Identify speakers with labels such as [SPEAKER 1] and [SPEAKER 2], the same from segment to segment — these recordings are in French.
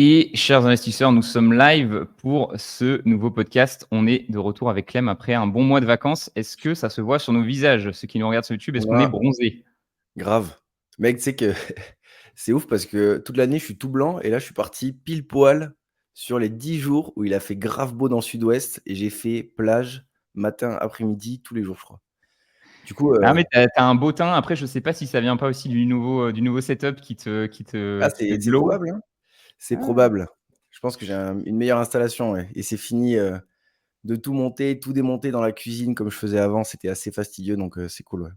[SPEAKER 1] Et chers investisseurs, nous sommes live pour ce nouveau podcast. On est de retour avec Clem après un bon mois de vacances. Est-ce que ça se voit sur nos visages, ceux qui nous regardent sur YouTube? Est-ce qu'on est
[SPEAKER 2] Voilà,
[SPEAKER 1] bronzé?
[SPEAKER 2] grave. Mec, tu sais que c'est ouf parce que toute l'année, je suis tout blanc et là, je suis parti pile poil sur les 10 jours où il a fait grave beau dans le sud-ouest et j'ai fait plage matin, après-midi, tous les jours, je crois. Du coup,
[SPEAKER 1] Ah mais tu as un beau teint. Après, je sais pas si ça vient pas aussi du nouveau setup qui te
[SPEAKER 2] c'est
[SPEAKER 1] glow?
[SPEAKER 2] probable, hein. C'est
[SPEAKER 1] Ah!
[SPEAKER 2] probable. Je pense que j'ai une meilleure installation, ouais, et c'est fini, de tout monter, tout démonter dans la cuisine comme je faisais avant. C'était assez fastidieux donc c'est cool, ouais.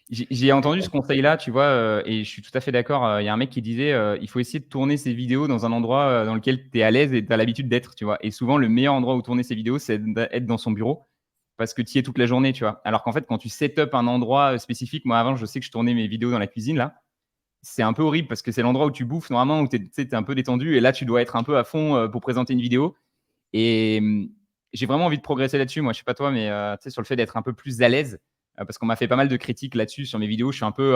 [SPEAKER 1] J'ai entendu ce conseil-là, tu vois, et je suis tout à fait d'accord. Il y a un mec qui disait, il faut essayer de tourner ses vidéos dans un endroit, dans lequel tu es à l'aise et tu as l'habitude d'être, tu vois? Et souvent, le meilleur endroit où tourner ses vidéos, c'est d'être dans son bureau parce que tu y es toute la journée, tu vois? Alors qu'en fait, quand tu set up un endroit, spécifique, moi, avant, je sais que je tournais mes vidéos dans la cuisine, là. C'est un peu horrible parce que c'est l'endroit où tu bouffes normalement, où tu es, tu sais, tu es un peu détendu et là, tu dois être un peu à fond, pour présenter une vidéo et j'ai vraiment envie de progresser là-dessus. Moi, je sais pas toi, mais tu sais, sur le fait d'être un peu plus à l'aise, parce qu'on m'a fait pas mal de critiques là-dessus sur mes vidéos. Je suis un peu,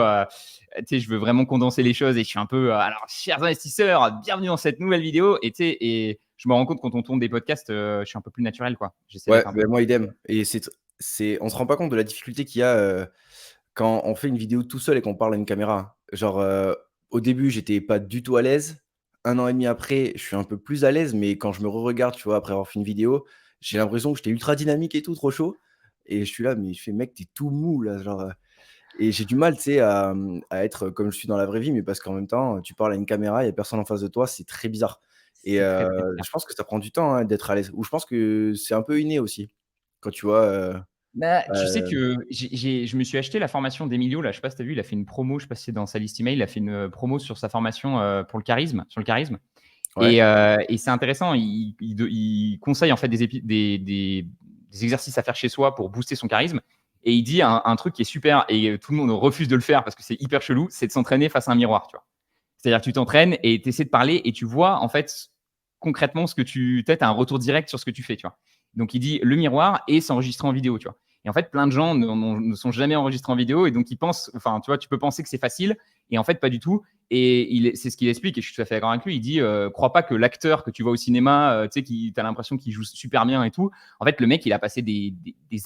[SPEAKER 1] tu sais, je veux vraiment condenser les choses et je suis un peu, alors chers investisseurs, bienvenue dans cette nouvelle vidéo et tu sais et je me rends compte quand on tourne des podcasts, je suis un peu plus naturel, quoi. J'essaie
[SPEAKER 2] Ouais,
[SPEAKER 1] d'être un peu
[SPEAKER 2] beh, moi
[SPEAKER 1] plus,
[SPEAKER 2] idem, et on se rend pas compte de la difficulté qu'il y a, quand on fait une vidéo tout seul et qu'on parle à une caméra. Genre, au début, j'étais pas du tout à l'aise. 1 an et demi après, je suis un peu plus à l'aise, mais quand je me regarde, tu vois, après avoir fait une vidéo, j'ai l'impression que j'étais ultra dynamique et tout, trop chaud, et je suis là, mais je fais: «Mec, tu es tout mou là», genre, et j'ai du mal, tu sais, à être comme je suis dans la vraie vie, mais parce qu'en même temps, tu parles à une caméra, il y a personne en face de toi, c'est très bizarre, et
[SPEAKER 1] c'est très, très bizarre.
[SPEAKER 2] je pense que ça prend du temps, hein, d'être à l'aise, ou je pense que c'est un peu inné aussi. Quand tu vois,
[SPEAKER 1] Bah, tu sais
[SPEAKER 2] heu
[SPEAKER 1] que je me suis acheté la formation d'Emilio là, je sais pas si tu as vu, il a fait une promo, je sais pas si c'est dans sa liste email, il a fait une, promo sur sa formation, pour le charisme, sur le charisme
[SPEAKER 2] ouais,
[SPEAKER 1] et c'est intéressant, il conseille en fait des exercices à faire chez soi pour booster son charisme et il dit un truc qui est super et tout le monde refuse de le faire parce que c'est hyper chelou, c'est de s'entraîner face à un miroir, tu vois? C'est-à-dire que tu t'entraînes et tu essaies de parler et tu vois en fait concrètement ce que tu as un retour direct sur ce que tu fais, tu vois? Donc il dit le miroir et s'enregistrer en vidéo, tu vois? Et en fait, plein de gens ne sont jamais enregistrés en vidéo et donc ils pensent, enfin, tu vois, tu peux penser que c'est facile et en fait pas du tout. Et c'est ce qu'il explique et je suis tout à fait d'accord avec lui. Il dit, crois pas que l'acteur que tu vois au cinéma, tu sais, qui t'as l'impression qu'il joue super bien et tout. En fait, le mec, il a passé des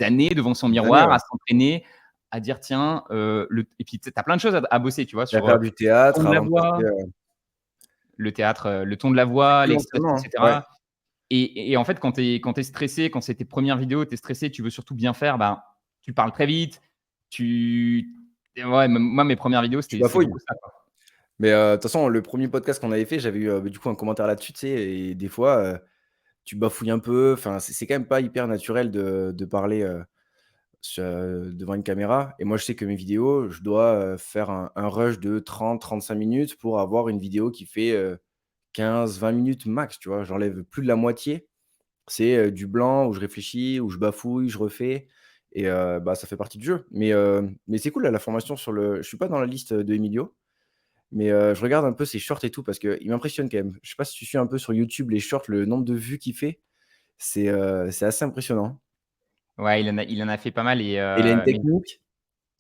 [SPEAKER 1] années devant son
[SPEAKER 2] des années,
[SPEAKER 1] miroir
[SPEAKER 2] ouais.
[SPEAKER 1] à s'entraîner, à dire tiens, et puis tu as plein de choses à bosser, tu vois,
[SPEAKER 2] À
[SPEAKER 1] sur
[SPEAKER 2] faire du
[SPEAKER 1] le ton
[SPEAKER 2] théâtre
[SPEAKER 1] de la
[SPEAKER 2] avant de passer,
[SPEAKER 1] voix, le théâtre, le ton de la
[SPEAKER 2] c'est
[SPEAKER 1] voix,
[SPEAKER 2] que
[SPEAKER 1] l'expression,
[SPEAKER 2] l'entraînement, hein. Ouais.
[SPEAKER 1] etc. Et en fait, quand tu es stressé, quand c'est tes premières vidéos, tu es stressé, tu veux surtout bien faire, ben, tu parles très vite. Tu... Ouais, moi, mes premières vidéos,
[SPEAKER 2] Tu
[SPEAKER 1] c'est
[SPEAKER 2] bafouilles.
[SPEAKER 1] beaucoup ça, quoi.
[SPEAKER 2] Mais, de toute façon, le premier podcast qu'on avait fait, j'avais eu, du coup, un commentaire là-dessus, tu sais, et des fois, tu bafouilles un peu, enfin, c'est quand même pas hyper naturel de parler, devant une caméra, et moi, je sais que mes vidéos, je dois, faire un rush de 30-35 minutes pour avoir une vidéo qui fait, 15-20 minutes max, tu vois? J'enlève plus de la moitié. C'est, du blanc où je réfléchis, où je bafouille, je refais, et bah, ça fait partie du jeu. Mais c'est cool là, la formation sur le je suis pas dans la liste, de Emilio, mais je regarde un peu ses shorts et tout parce qu'il m'impressionne quand même. Je sais pas si tu suis un peu sur YouTube les shorts, le nombre de vues qu'il fait, c'est assez impressionnant,
[SPEAKER 1] Ouais, il en a fait pas mal
[SPEAKER 2] et il a une
[SPEAKER 1] mais
[SPEAKER 2] technique,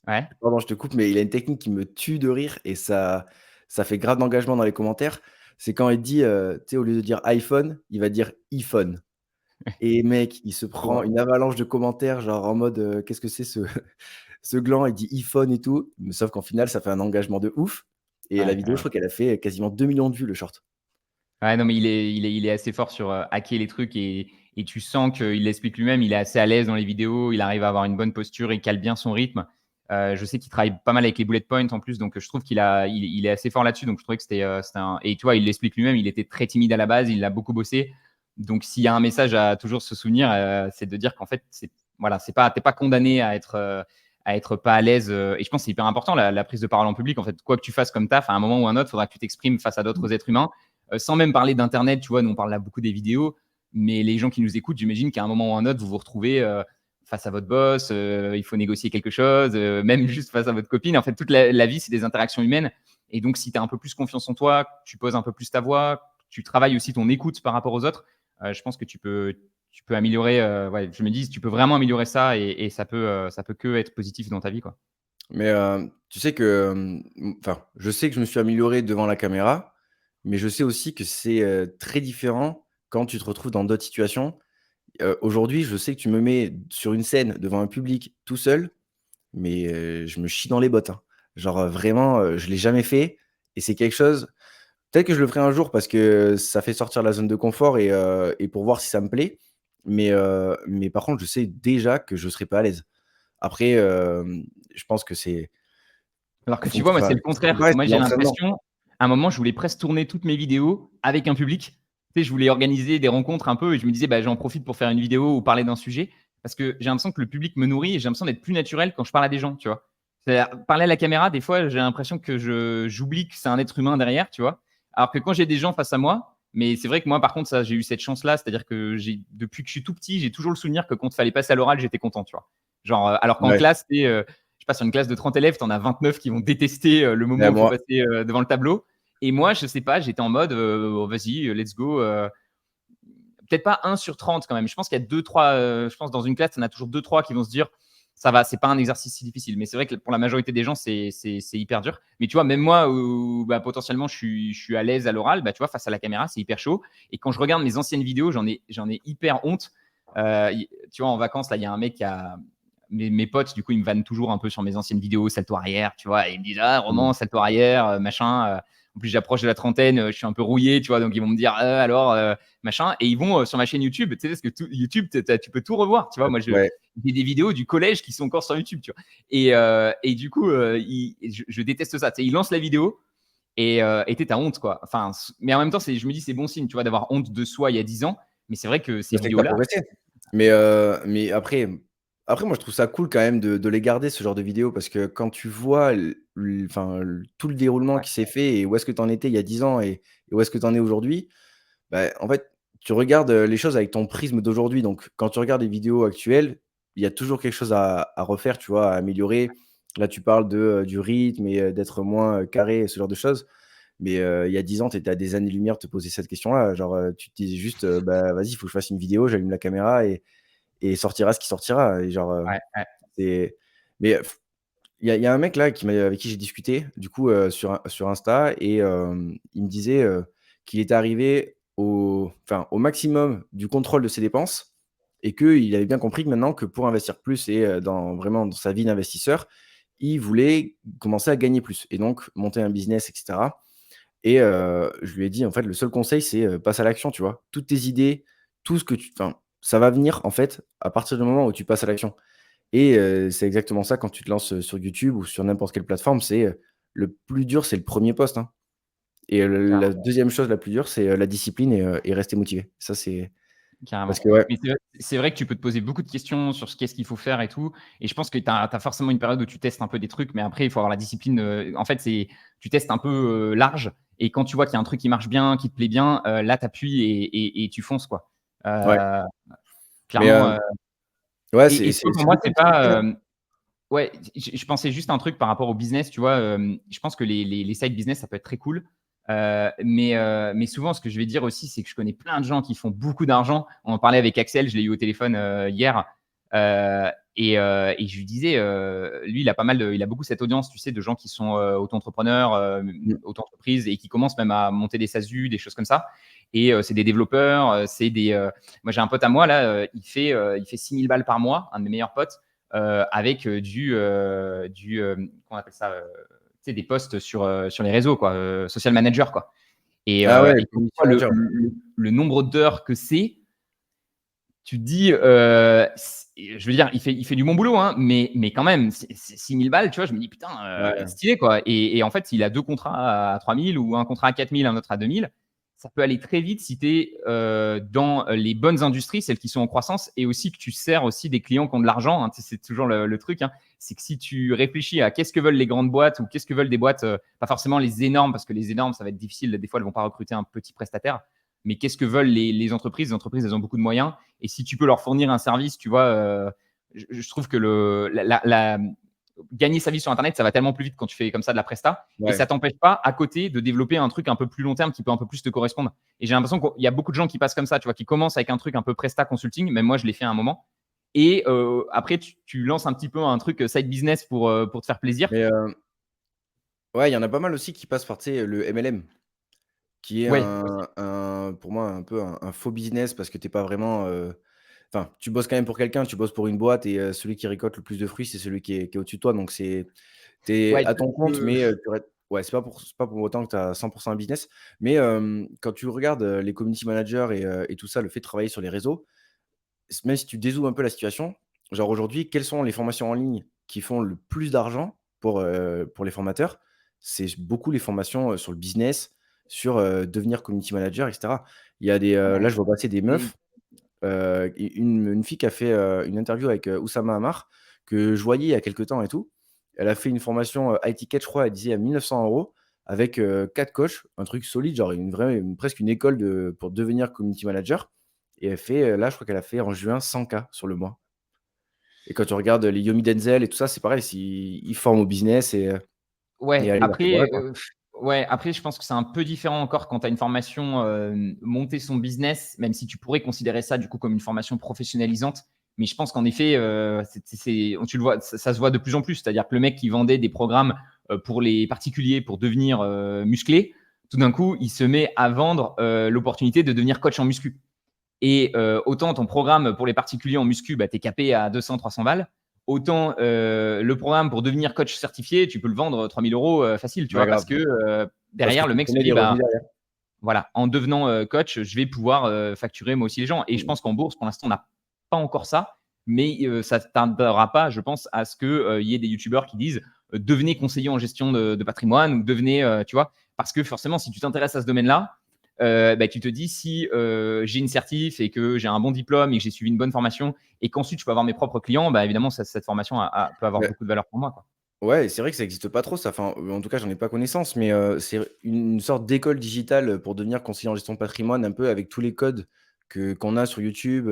[SPEAKER 1] ouais?
[SPEAKER 2] pardon, je te coupe, mais il a une technique qui me tue de rire, et ça fait grave d'engagement dans les commentaires. C'est quand il dit, tu sais, au lieu de dire iPhone, il va dire iPhone. Et mec, il se prend
[SPEAKER 1] Bon,
[SPEAKER 2] une avalanche de commentaires, genre en mode, «Qu'est-ce que c'est ce ce gland?» Il dit iPhone et tout, mais sauf qu'en final, ça fait un engagement de ouf, et la
[SPEAKER 1] ouais,
[SPEAKER 2] vidéo,
[SPEAKER 1] ouais.
[SPEAKER 2] je crois qu'elle a fait quasiment 2 millions de vues, le short.
[SPEAKER 1] Ouais, non, mais il est assez fort sur, hacker les trucs et tu sens qu'il l'explique lui-même, il est assez à l'aise dans les vidéos, il arrive à avoir une bonne posture, il cale bien son rythme. Je sais qu'il travaille pas mal avec les bullet points en plus, donc je trouve il est assez fort là-dessus, donc je trouvais que c'était un et tu vois, il l'explique lui-même, il était très timide à la base, il l'a beaucoup bossé. Donc s'il y a un message à toujours se souvenir, c'est de dire qu'en fait, c'est voilà, c'est pas tu pas condamné à être pas à l'aise, et je pense que c'est hyper important la prise de parole en public. En fait, quoi que tu fasses comme taf, à un moment ou un autre, il faudra que tu t'exprimes face à d'autres êtres humains. Sans même parler d'internet, tu vois, nous on parle là beaucoup des vidéos, mais les gens qui nous écoutent, j'imagine qu'à un moment ou un autre, vous vous retrouvez face à votre boss, il faut négocier quelque chose, même juste face à votre copine. En fait, toute la vie, c'est des interactions humaines. Et donc, si tu as un peu plus confiance en toi, tu poses un peu plus ta voix, tu travailles aussi ton écoute par rapport aux autres, je pense que tu peux améliorer. Ouais, je me dis, tu peux vraiment améliorer ça et ça peut que être positif dans ta vie, quoi.
[SPEAKER 2] Mais, tu sais que, enfin, je sais que je me suis amélioré devant la caméra, mais je sais aussi que c'est, très différent quand tu te retrouves dans d'autres situations. Aujourd'hui, je sais que tu me mets sur une scène devant un public tout seul, mais je me chie dans les bottes, hein. Genre, vraiment, je l'ai jamais fait et c'est quelque chose peut-être que je le ferai un jour parce que ça fait sortir la zone de confort et pour voir si ça me plaît, mais par contre, je sais déjà que je serai pas à l'aise. Après, je pense que c'est
[SPEAKER 1] Alors que tu vois,
[SPEAKER 2] fonction
[SPEAKER 1] moi, c'est
[SPEAKER 2] enfin,
[SPEAKER 1] le
[SPEAKER 2] c'est
[SPEAKER 1] contraire.
[SPEAKER 2] pareil,
[SPEAKER 1] Moi,
[SPEAKER 2] c'est
[SPEAKER 1] j'ai
[SPEAKER 2] l'entraînement.
[SPEAKER 1] l'impression, à un moment, je voulais presque tourner toutes mes vidéos avec un public. Tu sais, je voulais organiser des rencontres un peu et je me disais, bah, j'en profite pour faire une vidéo ou parler d'un sujet parce que j'ai l'impression que le public me nourrit et j'ai l'impression d'être plus naturel quand je parle à des gens, tu vois. C'est-à-dire, parler à la caméra, des fois, j'ai l'impression que j'oublie que c'est un être humain derrière, tu vois. Alors que quand j'ai des gens face à moi, mais c'est vrai que moi, par contre, ça, j'ai eu cette chance-là, c'est-à-dire que depuis que je suis tout petit, j'ai toujours le souvenir que quand il fallait passer à l'oral, j'étais content, tu vois. Genre, alors qu'en
[SPEAKER 2] Ouais.
[SPEAKER 1] classe, je sais pas, sur une classe de 30 élèves, tu en as 29 qui vont détester le moment
[SPEAKER 2] Ouais,
[SPEAKER 1] où il faut
[SPEAKER 2] moi
[SPEAKER 1] passer devant le tableau. Et moi, je sais pas, j'étais en mode, oh, vas-y, let's go. Peut-être pas 1 sur 30 quand même. Je pense qu'il y a 2-3, je pense dans une classe, il y en a toujours 2-3 qui vont se dire, ça va, c'est pas un exercice si difficile. Mais c'est vrai que pour la majorité des gens, c'est hyper dur. Mais tu vois, même moi, où bah, potentiellement, je suis à l'aise à l'oral, bah, tu vois, face à la caméra, c'est hyper chaud. Et quand je regarde mes anciennes vidéos, j'en ai hyper honte. Tu vois, en vacances, là, il y a un mec qui a, mes potes, du coup, ils me vannent toujours un peu sur mes anciennes vidéos, salto arrière, tu vois. Et ils me disent, ah, Roman,
[SPEAKER 2] mmh.
[SPEAKER 1] salto arrière, machin. En plus, j'approche de la trentaine, je suis un peu rouillé, tu vois. Donc, ils vont me dire, alors, machin. Et ils vont sur ma chaîne YouTube, tu sais, parce que YouTube, tu peux tout revoir, tu vois. Moi,
[SPEAKER 2] Ouais.
[SPEAKER 1] j'ai des vidéos du collège qui sont encore sur YouTube, tu vois. Et du coup, je déteste ça. Tu sais, ils lancent la vidéo et t'as honte, quoi. Enfin, mais en même temps, je me dis, c'est bon signe, tu vois, d'avoir honte de soi il y a 10 ans. Mais c'est vrai que ces
[SPEAKER 2] Bah, c'est que tu as
[SPEAKER 1] vidéos-là,
[SPEAKER 2] progressé. Mais après moi je trouve ça cool quand même de les garder ce genre de vidéos parce que quand tu vois tout le déroulement
[SPEAKER 1] ouais,
[SPEAKER 2] qui s'est fait et où est-ce que tu en étais il y a 10 ans et où est-ce que tu en es aujourd'hui, bah, en fait, tu regardes, les choses avec ton prisme d'aujourd'hui. Donc quand tu regardes les vidéos actuelles, il y a toujours quelque chose à refaire, tu vois? À améliorer. Là, tu parles du rythme et d'être moins, carré, ce genre de choses. Mais, il y a 10 ans, tu étais à des années-lumière de te poser cette question-là. Genre, tu te disais juste, «Bah, vas-y, il faut que je fasse une vidéo, j'allume la caméra et sortira ce qui sortira» et genre,
[SPEAKER 1] ouais, ouais.
[SPEAKER 2] c'est mais, il y a un mec là avec qui j'ai discuté, du coup, sur Insta et il me disait, qu'il était arrivé au maximum du contrôle de ses dépenses et qu'il avait bien compris que maintenant que pour investir plus et vraiment dans sa vie d'investisseur, il voulait commencer à gagner plus et donc monter un business et cetera. Et je lui ai dit: «En fait, le seul conseil, c'est, passe à l'action», tu vois? Toutes tes idées, tout ce que ça va venir, en fait, à partir du moment où tu passes à l'action et c'est exactement ça quand tu te lances, sur YouTube ou sur n'importe quelle plateforme, c'est, le plus dur, c'est le premier post, hein et la deuxième chose la plus dure, c'est, la discipline et rester motivé. Ça, c'est parce
[SPEAKER 1] Carrément.
[SPEAKER 2] que ouais,
[SPEAKER 1] Mais c'est vrai que tu peux te poser beaucoup de questions sur qu'est-ce qu'il faut faire et tout. Et je pense que tu as forcément une période où tu testes un peu des trucs, mais après, il faut avoir la discipline. En fait, tu testes un peu large. Et quand tu vois qu'il y a un truc qui marche bien, qui te plaît bien, là, tu appuies et tu fonces, quoi.
[SPEAKER 2] ouais,
[SPEAKER 1] Euh,
[SPEAKER 2] mais
[SPEAKER 1] clairement.
[SPEAKER 2] ouais,
[SPEAKER 1] Et
[SPEAKER 2] c'est
[SPEAKER 1] tu vois,
[SPEAKER 2] c'est
[SPEAKER 1] pour
[SPEAKER 2] c'est
[SPEAKER 1] moi,
[SPEAKER 2] beaucoup
[SPEAKER 1] c'est
[SPEAKER 2] de discipline,
[SPEAKER 1] pas.
[SPEAKER 2] hein.
[SPEAKER 1] Ouais, je pensais juste un truc par rapport au business, tu vois. Je pense que les side business, ça peut être très cool. Mais souvent, ce que je vais dire aussi, c'est que je connais plein de gens qui font beaucoup d'argent. On en parlait avec Axel, je l'ai eu au téléphone hier. Et je lui disais, lui, il a beaucoup cette audience, tu sais, de gens qui sont auto-entrepreneurs,
[SPEAKER 2] Mmh.
[SPEAKER 1] auto-entreprises et qui commencent même à monter des SASU, des choses comme ça. Et c'est des développeurs, moi, j'ai un pote à moi, là, il fait 6 000 balles par mois, un de mes meilleurs potes avec comment on appelle ça, tu sais, des posts sur les réseaux, quoi, social manager, quoi.
[SPEAKER 2] Ah ouais,
[SPEAKER 1] Et quand tu
[SPEAKER 2] community
[SPEAKER 1] vois
[SPEAKER 2] manager.
[SPEAKER 1] le nombre d'heures que c'est, tu te dis, je veux dire, il fait du bon boulot, hein, mais quand même, c'est 6 000 balles, tu vois, je me dis, putain,
[SPEAKER 2] Ouais.
[SPEAKER 1] stylé, quoi. Et en fait, s'il a deux contrats à 3 000 ou un contrat à 4 000, un autre à 2 000, ça peut aller très vite si tu es dans les bonnes industries, celles qui sont en croissance, et aussi que tu sers aussi des clients qui ont de l'argent, hein. C'est toujours le truc, hein. C'est que si tu réfléchis à qu'est-ce que veulent les grandes boîtes ou qu'est-ce que veulent des boîtes, pas forcément les énormes, parce que les énormes, ça va être difficile, des fois, elles ne vont pas recruter un petit prestataire, mais qu'est-ce que veulent les entreprises? Les entreprises, elles ont beaucoup de moyens. Et si tu peux leur fournir un service, tu vois, je trouve que gagner sa vie sur Internet, ça va tellement plus vite quand tu fais comme ça de la presta. Et
[SPEAKER 2] Ouais.
[SPEAKER 1] ça t'empêche pas, à côté, de développer un truc un peu plus long terme qui peut un peu plus te correspondre. Et j'ai l'impression qu'il y a beaucoup de gens qui passent comme ça, tu vois, qui commencent avec un truc un peu presta consulting. Même moi, je l'ai fait à un moment. Et après, tu lances un petit peu un truc side business pour te faire plaisir.
[SPEAKER 2] Mais ouais, il y en a pas mal aussi qui passent par, tu sais, le MLM. qui est
[SPEAKER 1] Ouais, aussi.
[SPEAKER 2] pour moi, un peu un faux business parce que tu es pas vraiment, enfin, tu bosses quand même pour quelqu'un, tu bosses pour une boîte et celui qui récolte le plus de fruits, c'est celui qui est au-dessus de toi. Donc tu es
[SPEAKER 1] Ouais,
[SPEAKER 2] à ton compte, mais tu aurais ouais, c'est pas pour autant que tu as 100 un business. Mais quand tu regardes, les community managers et tout ça, le fait de travailler sur les réseaux, même si tu dézoomes un peu la situation, genre aujourd'hui, quelles sont les formations en ligne qui font le plus d'argent pour les formateurs? C'est beaucoup les formations, sur le business, sur, devenir community manager et cetera. Il y a des, là, je vois passer des
[SPEAKER 1] et
[SPEAKER 2] meufs, une fille qui a fait, une interview avec, Oussama Hamar, que je voyais il y a quelque temps et tout. Elle a fait une formation, iTicket, je crois, elle disait à 1 900 € avec, 4 coachs, un truc solide, genre presque une école pour devenir community manager et elle fait, là, je crois qu'elle a fait en juin 100 K sur le mois et quand tu regardes les Yomi Denzel et tout ça, c'est pareil, ils forment au business et
[SPEAKER 1] ouais,
[SPEAKER 2] aller vers ces voies-là,
[SPEAKER 1] après,
[SPEAKER 2] quoi.
[SPEAKER 1] ouais, après je pense que c'est un peu différent encore quand tu as une formation, monter son business, même si tu pourrais considérer ça du coup comme une formation professionnalisante. Mais je pense qu'en effet, tu le vois, ça se voit de plus en plus. C'est-à-dire que le mec qui vendait des programmes, pour les particuliers pour devenir, musclé, tout d'un coup, il se met à vendre, l'opportunité de devenir coach en muscu. Et autant ton programme pour les particuliers en muscu, bah, tu es capé à 200-300 balles. Autant le programme pour devenir coach certifié, tu peux le vendre 3 000 € facile, tu
[SPEAKER 2] Ouais,
[SPEAKER 1] vois, parce
[SPEAKER 2] grave,
[SPEAKER 1] que
[SPEAKER 2] parce que
[SPEAKER 1] derrière, le
[SPEAKER 2] tu
[SPEAKER 1] mec se
[SPEAKER 2] connais
[SPEAKER 1] dit,
[SPEAKER 2] les revenus
[SPEAKER 1] bah,
[SPEAKER 2] derrière.
[SPEAKER 1] voilà, en devenant coach, je vais pouvoir facturer moi aussi les gens. Et je pense qu'en bourse, pour l'instant, on n'a pas encore ça, mais ça ne tardera pas, je pense, à ce qu'il y ait des youtubeurs qui disent devenez conseiller en gestion de patrimoine ou devenez, tu vois, parce que forcément, si tu t'intéresses à ce domaine-là, bah, tu te dis si j'ai une certif et que j'ai un bon diplôme et que j'ai suivi une bonne formation et qu'ensuite je peux avoir mes propres clients, bah, évidemment, cette formation peut avoir
[SPEAKER 2] Ouais.
[SPEAKER 1] beaucoup de valeur pour moi, quoi.
[SPEAKER 2] Ouais, c'est vrai que ça existe pas trop ça, enfin, en tout cas, j'en ai pas connaissance, mais c'est une sorte d'école digitale, pour devenir conseiller en gestion de patrimoine, un peu avec tous les codes qu'on a sur YouTube,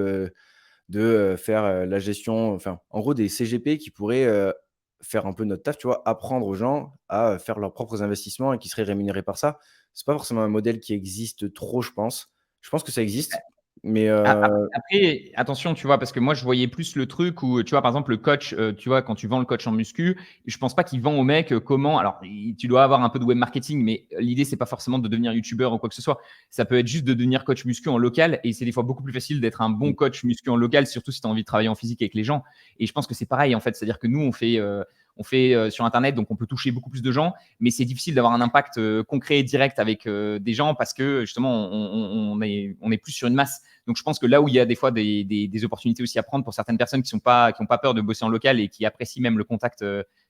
[SPEAKER 2] de, faire, la gestion, enfin, en gros, des CGP qui pourraient, faire un peu notre taf, tu vois? Apprendre aux gens à, faire leurs propres investissements et qui seraient rémunérés par ça. C'est pas forcément un modèle qui existe trop, je pense. Je pense que ça existe, mais
[SPEAKER 1] Après, attention, tu vois, parce que moi, je voyais plus le truc où, tu vois, par exemple, le coach, tu vois, quand tu vends le coach en muscu, je pense pas qu'il vend au mec comment. Alors, tu dois avoir un peu de web marketing, mais l'idée, c'est pas forcément de devenir youtubeur ou quoi que ce soit. Ça peut être juste de devenir coach muscu en local. Et c'est des fois beaucoup plus facile d'être un bon
[SPEAKER 2] mmh,
[SPEAKER 1] coach muscu en local, surtout si tu as envie de travailler en physique avec les gens. Et je pense que c'est pareil, en fait. C'est-à-dire que nous, on fait sur Internet, donc on peut toucher beaucoup plus de gens, mais c'est difficile d'avoir un impact concret et direct avec des gens parce que justement, on est plus sur une masse. Donc, je pense que là où il y a des fois des opportunités aussi à prendre pour certaines personnes qui n'ont pas peur de bosser en local et qui apprécient même le contact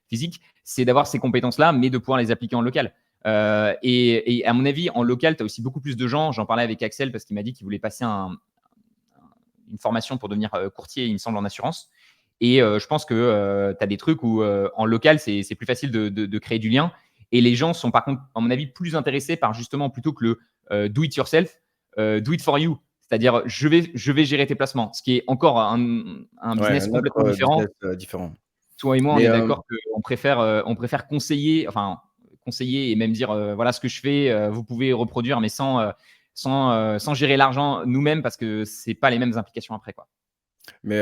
[SPEAKER 1] physique, c'est d'avoir ces compétences-là, mais de pouvoir les appliquer en local. Et à mon avis, en local, tu as aussi beaucoup plus de gens. J'en parlais avec Axel parce qu'il m'a dit qu'il voulait passer une formation pour devenir courtier, il me semble, en assurance. Et je pense que tu as des trucs où en local, c'est plus facile de créer du lien. Et les gens sont par contre, à mon avis, plus intéressés par justement plutôt que le do it yourself, do it for you. C'est-à-dire, je vais gérer tes placements, ce qui est encore un
[SPEAKER 2] ouais,
[SPEAKER 1] business
[SPEAKER 2] un autre,
[SPEAKER 1] complètement différent.
[SPEAKER 2] business, différent.
[SPEAKER 1] Toi et moi, on
[SPEAKER 2] Mais
[SPEAKER 1] est d'accord qu'on préfère conseiller, enfin, conseiller et même dire voilà ce que je fais, vous pouvez reproduire, mais sans gérer l'argent nous-mêmes parce que c'est pas les mêmes implications après, quoi.
[SPEAKER 2] Mais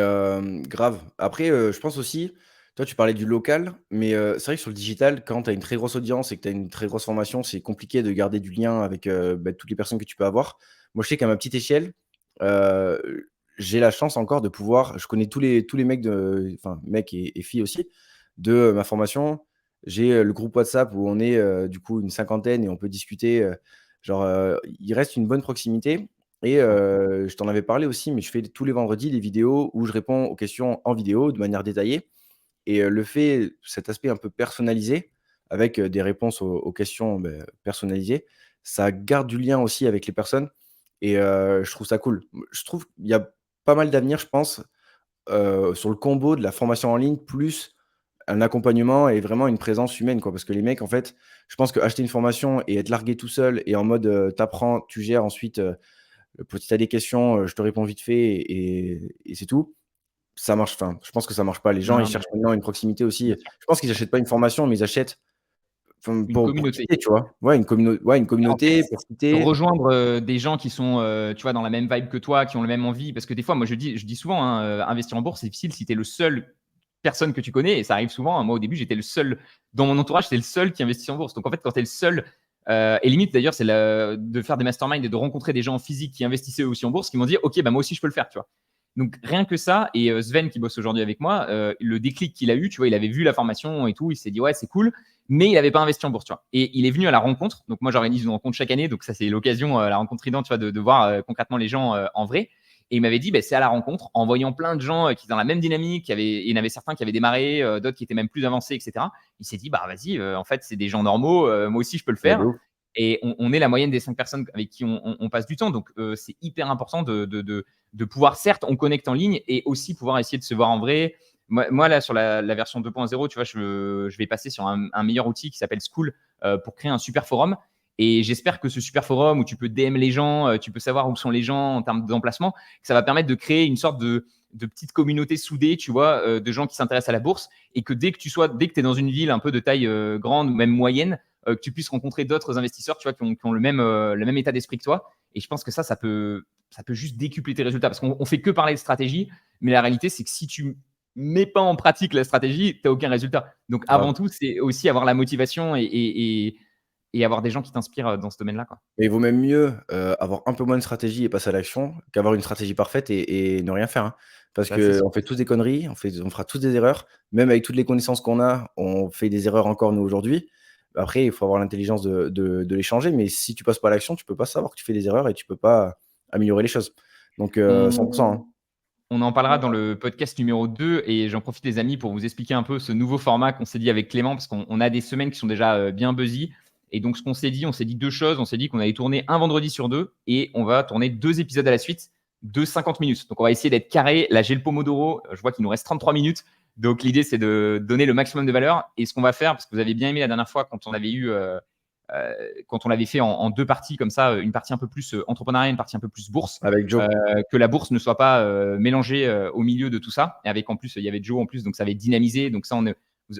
[SPEAKER 2] grave. Après, je pense aussi, toi, tu parlais du local, mais c'est vrai que sur le digital, quand tu as une très grosse audience et que tu as une très grosse formation, c'est compliqué de garder du lien avec, bah, toutes les personnes que tu peux avoir. Moi, je sais qu'à ma petite échelle, j'ai la chance encore de pouvoir je connais tous les mecs enfin, mecs et filles aussi, de, ma formation. J'ai, le groupe WhatsApp où on est, du coup, une cinquantaine et on peut discuter, genre, il reste une bonne proximité et
[SPEAKER 1] Ouais.
[SPEAKER 2] je t'en avais parlé aussi, mais je fais tous les vendredis des vidéos où je réponds aux questions en vidéo de manière détaillée et cet aspect un peu personnalisé avec, des réponses aux questions, personnalisées, ça garde du lien aussi avec les personnes et je trouve ça cool. Je trouve qu'il y a pas mal d'avenir, je pense, sur le combo de la formation en ligne plus un accompagnement et vraiment une présence humaine, quoi. Parce que les mecs, en fait, je pense qu'acheter une formation et être largué tout seul et en mode, tu tu gères ensuite, si tu as des questions, je te réponds vite fait et c'est tout. Ça marche enfin, je pense que ça marche pas. Les gens, ils
[SPEAKER 1] Non, mais
[SPEAKER 2] cherchent maintenant une proximité aussi.
[SPEAKER 1] bien sûr.
[SPEAKER 2] Je pense qu'ils achètent pas une formation, mais ils achètent enfin,
[SPEAKER 1] Une
[SPEAKER 2] pour
[SPEAKER 1] communauté.
[SPEAKER 2] quitter, tu vois? Ouais, une
[SPEAKER 1] En fait,
[SPEAKER 2] communauté pour quitter.
[SPEAKER 1] rejoindre des gens qui sont, tu vois, dans la même vibe que toi, qui ont la même envie. Parce que des fois, moi, je dis souvent, hein, investir en bourse, c'est difficile si tu es le seul personne que tu connais. Et ça arrive souvent, hein. Moi, au début, j'étais le seul, dans mon entourage, j'étais le seul qui investit en bourse. Donc, en fait, quand tu es le seul Et limite, d'ailleurs, c'est de faire des masterminds et de rencontrer des gens physiques qui investissaient aussi en bourse qui m'ont dit, OK, bah, moi aussi, je peux le faire, tu vois. Donc, rien que ça, et Sven, qui bosse aujourd'hui avec moi, le déclic qu'il a eu, tu vois, il avait vu la formation et tout, il s'est dit, ouais, c'est cool, mais il n'avait pas investi en bourse, tu vois. Et il est venu à la rencontre. Donc, moi, j'organise une rencontre chaque année. Donc, ça, c'est l'occasion, la rencontre Trident, tu vois, de voir concrètement les gens en vrai. Et il m'avait dit, bah, c'est à la rencontre, en voyant plein de gens qui étaient dans la même dynamique, il y en avait certains qui avaient démarré, d'autres qui étaient même plus avancés, etc. Il s'est dit, bah vas-y, en fait, c'est des gens normaux, moi aussi, je peux le
[SPEAKER 2] Ouais, de
[SPEAKER 1] faire.
[SPEAKER 2] ouf.
[SPEAKER 1] Et on est la moyenne des 5 personnes avec qui on passe du temps. Donc, c'est hyper important de pouvoir, certes, on connecte en ligne et aussi pouvoir essayer de se voir en vrai. Moi là, sur la version 2.0, tu vois, je vais passer sur un meilleur outil qui s'appelle School pour créer un super forum. Et j'espère que ce super forum où tu peux DM les gens, tu peux savoir où sont les gens en termes d'emplacement, que ça va permettre de créer une sorte de petite communauté soudée, tu vois, de gens qui s'intéressent à la bourse. Et que dès que tu es dans une ville un peu de taille grande ou même moyenne, que tu puisses rencontrer d'autres investisseurs, tu vois, qui ont le même état d'esprit que toi. Et je pense que ça peut juste décupler tes résultats parce qu'on fait que parler de stratégie, mais la réalité, c'est que si tu mets pas en pratique la stratégie, tu n'as aucun résultat. Donc, avant
[SPEAKER 2] Grave.
[SPEAKER 1] tout, c'est aussi avoir la motivation et avoir des gens qui t'inspirent dans ce domaine-là, quoi.
[SPEAKER 2] Mais il vaut même mieux, avoir un peu moins de stratégie et passer à l'action qu'avoir une stratégie parfaite et ne rien faire, hein. Parce
[SPEAKER 1] Ça, c'est sûr.
[SPEAKER 2] qu'on fait tous des conneries, on fera tous des erreurs. Même avec toutes les connaissances qu'on a, on fait des erreurs encore nous aujourd'hui. Après, il faut avoir l'intelligence de les changer, mais si tu passes pas à l'action, tu peux pas savoir que tu fais des erreurs et tu peux pas améliorer les choses. Donc, 100 hein.
[SPEAKER 1] On en parlera dans le podcast numéro 2 et j'en profite, les amis, pour vous expliquer un peu ce nouveau format qu'on s'est dit avec Clément parce qu'on a des semaines qui sont déjà bien buzzy. Et donc, ce qu'on s'est dit, on s'est dit deux choses. On s'est dit qu'on allait tourner un vendredi sur deux et on va tourner 2 épisodes à la suite de 50 minutes. Donc, on va essayer d'être carré. Là, j'ai le Pomodoro. Je vois qu'il nous reste 33 minutes. Donc, l'idée, c'est de donner le maximum de valeur. Et ce qu'on va faire, parce que vous avez bien aimé la dernière fois quand on l'avait fait en 2 parties comme ça, une partie un peu plus entrepreneuriat, une partie un peu plus bourse,
[SPEAKER 2] Avec Joe.
[SPEAKER 1] que la bourse ne soit pas mélangée au milieu de tout ça. Et avec, en plus, il y avait Joe en plus, donc ça avait dynamisé. Donc ça,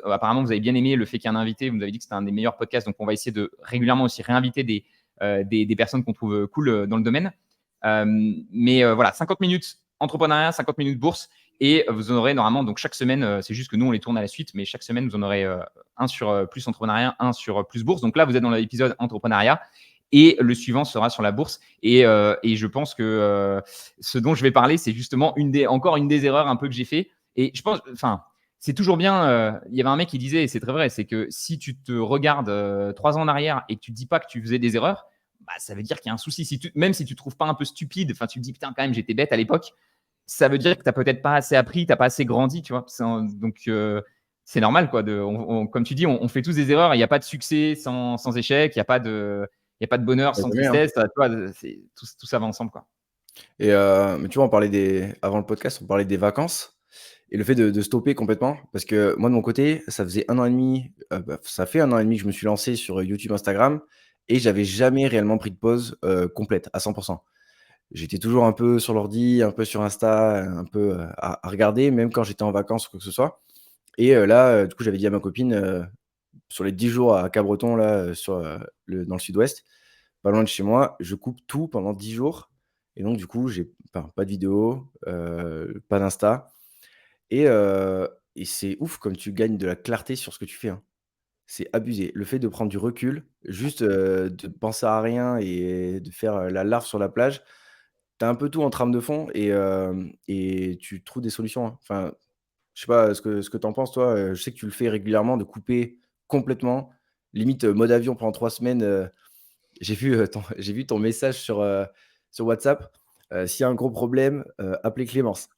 [SPEAKER 1] apparemment, vous avez bien aimé le fait qu'il y ait un invité. Vous nous avez dit que c'était un des meilleurs podcasts. Donc on va essayer de régulièrement aussi réinviter des personnes qu'on trouve cool dans le domaine. Mais voilà, 50 minutes entrepreneuriat, 50 minutes bourse. Et vous en aurez normalement, donc chaque semaine, c'est juste que nous, on les tourne à la suite, mais chaque semaine, vous en aurez un sur plus entrepreneuriat, un sur plus bourse. Donc là, vous êtes dans l'épisode entrepreneuriat et le suivant sera sur la bourse. Et je pense que ce dont je vais parler, c'est justement encore une des erreurs un peu que j'ai fait. Et je pense, enfin, c'est toujours bien. Il y avait un mec qui disait, et c'est très vrai, c'est que si tu te regardes 3 ans en arrière et que tu ne dis pas que tu faisais des erreurs, bah, ça veut dire qu'il y a un souci. Même si tu ne te trouves pas un peu stupide, enfin, tu te dis, putain, quand même, j'étais bête à l'époque, ça veut dire que tu n'as peut-être pas assez appris, tu n'as pas assez grandi, tu vois. Donc, c'est normal, quoi. Comme tu dis, on fait tous des erreurs. Il n'y a pas de succès sans échec. Il n'y a pas de bonheur
[SPEAKER 2] Bah,
[SPEAKER 1] sans
[SPEAKER 2] jamais, hein.
[SPEAKER 1] tristesse. Tu vois, tout ça va ensemble, quoi.
[SPEAKER 2] Et mais tu vois, avant le podcast, on parlait des vacances et le fait de stopper complètement. Parce que moi, de mon côté, ça faisait 1 an et demi, ça fait 1 an et demi que je me suis lancé sur YouTube, Instagram et j'avais jamais réellement pris de pause, complète à 100. J'étais toujours un peu sur l'ordi, un peu sur Insta, un peu, à regarder, même quand j'étais en vacances ou quoi que ce soit. Et là, du coup, j'avais dit à ma copine, sur les 10 jours à Cabreton là, dans le sud-ouest, pas loin de chez moi, je coupe tout pendant 10 jours et donc du coup, j'ai pas de vidéo, pas d'Insta et c'est ouf comme tu gagnes de la clarté sur ce que tu fais, hein. C'est abusé. Le fait de prendre du recul, juste, de penser à rien et de faire, la larve sur la plage, tu as un peu tout en trame de fond et tu trouves des solutions, hein. Enfin, je sais pas ce que tu en penses toi, je sais que tu le fais régulièrement de couper complètement, limite, mode avion pendant 3 semaines, j'ai vu ton message sur WhatsApp, «S'il y a un gros problème, appelez Clémence».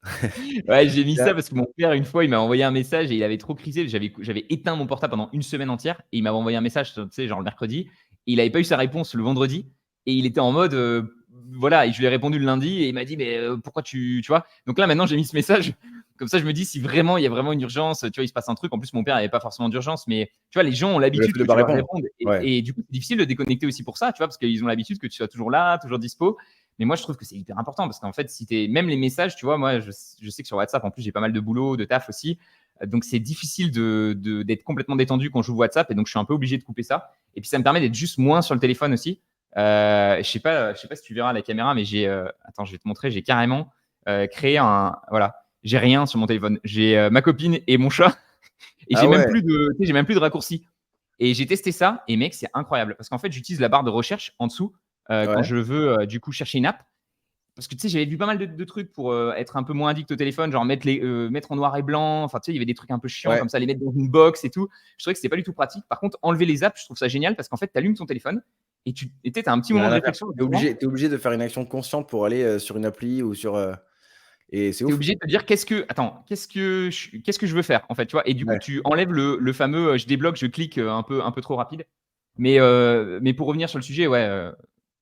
[SPEAKER 1] Ouais, j'ai mis
[SPEAKER 2] Là
[SPEAKER 1] ça parce que mon père, une fois, il m'a envoyé un message et il avait trop crisé. J'avais éteint mon portable pendant une semaine entière et il m'avait envoyé un message, tu sais, genre le mercredi. Et il n'avait pas eu sa réponse le vendredi et il était en mode, voilà. Et je lui ai répondu le lundi et il m'a dit, mais pourquoi tu vois. Donc là, maintenant, j'ai mis ce message. Comme ça, je me dis, si vraiment il y a vraiment une urgence, tu vois, il se passe un truc. En plus, mon père n'avait pas forcément d'urgence, mais tu vois, les gens ont
[SPEAKER 2] le
[SPEAKER 1] l'habitude
[SPEAKER 2] fait de
[SPEAKER 1] que
[SPEAKER 2] pas
[SPEAKER 1] tu leur
[SPEAKER 2] répondre.
[SPEAKER 1] répondes.
[SPEAKER 2] Ouais,
[SPEAKER 1] Et du coup, c'est difficile de déconnecter aussi pour ça, tu vois, parce qu'ils ont l'habitude que tu sois toujours là, toujours dispo. Mais moi, je trouve que c'est hyper important parce qu'en fait, si t'es même les messages, tu vois, moi, je sais que sur WhatsApp, en plus, j'ai pas mal de boulot, de taf aussi. Donc, c'est difficile d'être complètement détendu quand je joue WhatsApp. Et donc, je suis un peu obligé de couper ça. Et puis, ça me permet d'être juste moins sur le téléphone aussi. Je sais pas si tu verras à la caméra, mais attends, je vais te montrer. J'ai carrément créé voilà. J'ai rien sur mon téléphone. J'ai ma copine et mon chat. Et
[SPEAKER 2] ah
[SPEAKER 1] j'ai même
[SPEAKER 2] ouais,
[SPEAKER 1] plus de, tu sais, j'ai même plus de raccourcis. Et j'ai testé ça et mec, c'est incroyable parce qu'en fait, j'utilise la barre de recherche en dessous quand
[SPEAKER 2] Ouais,
[SPEAKER 1] je veux du coup chercher une app. Parce que tu sais, j'avais vu pas mal de trucs pour être un peu moins addict au téléphone, genre mettre en noir et blanc. Enfin, tu sais, il y avait des trucs un peu chiants
[SPEAKER 2] ouais.
[SPEAKER 1] comme ça, les mettre dans une box et tout. Je trouvais que c'était pas du tout pratique. Par contre, enlever les apps, je trouve ça génial parce qu'en fait, tu allumes ton téléphone et tu as un petit
[SPEAKER 2] Il y a
[SPEAKER 1] moment
[SPEAKER 2] rien
[SPEAKER 1] de
[SPEAKER 2] à faire.
[SPEAKER 1] réflexion.
[SPEAKER 2] Tu es obligé de faire une action consciente pour aller, sur une appli ou sur, et c'est
[SPEAKER 1] Tu es
[SPEAKER 2] ouf.
[SPEAKER 1] obligé de te dire qu'est-ce que je veux faire en fait, tu vois. Et du coup,
[SPEAKER 2] Ouais,
[SPEAKER 1] tu enlèves le fameux je débloque, je clique un peu trop rapide. Mais pour revenir sur le sujet, ouais,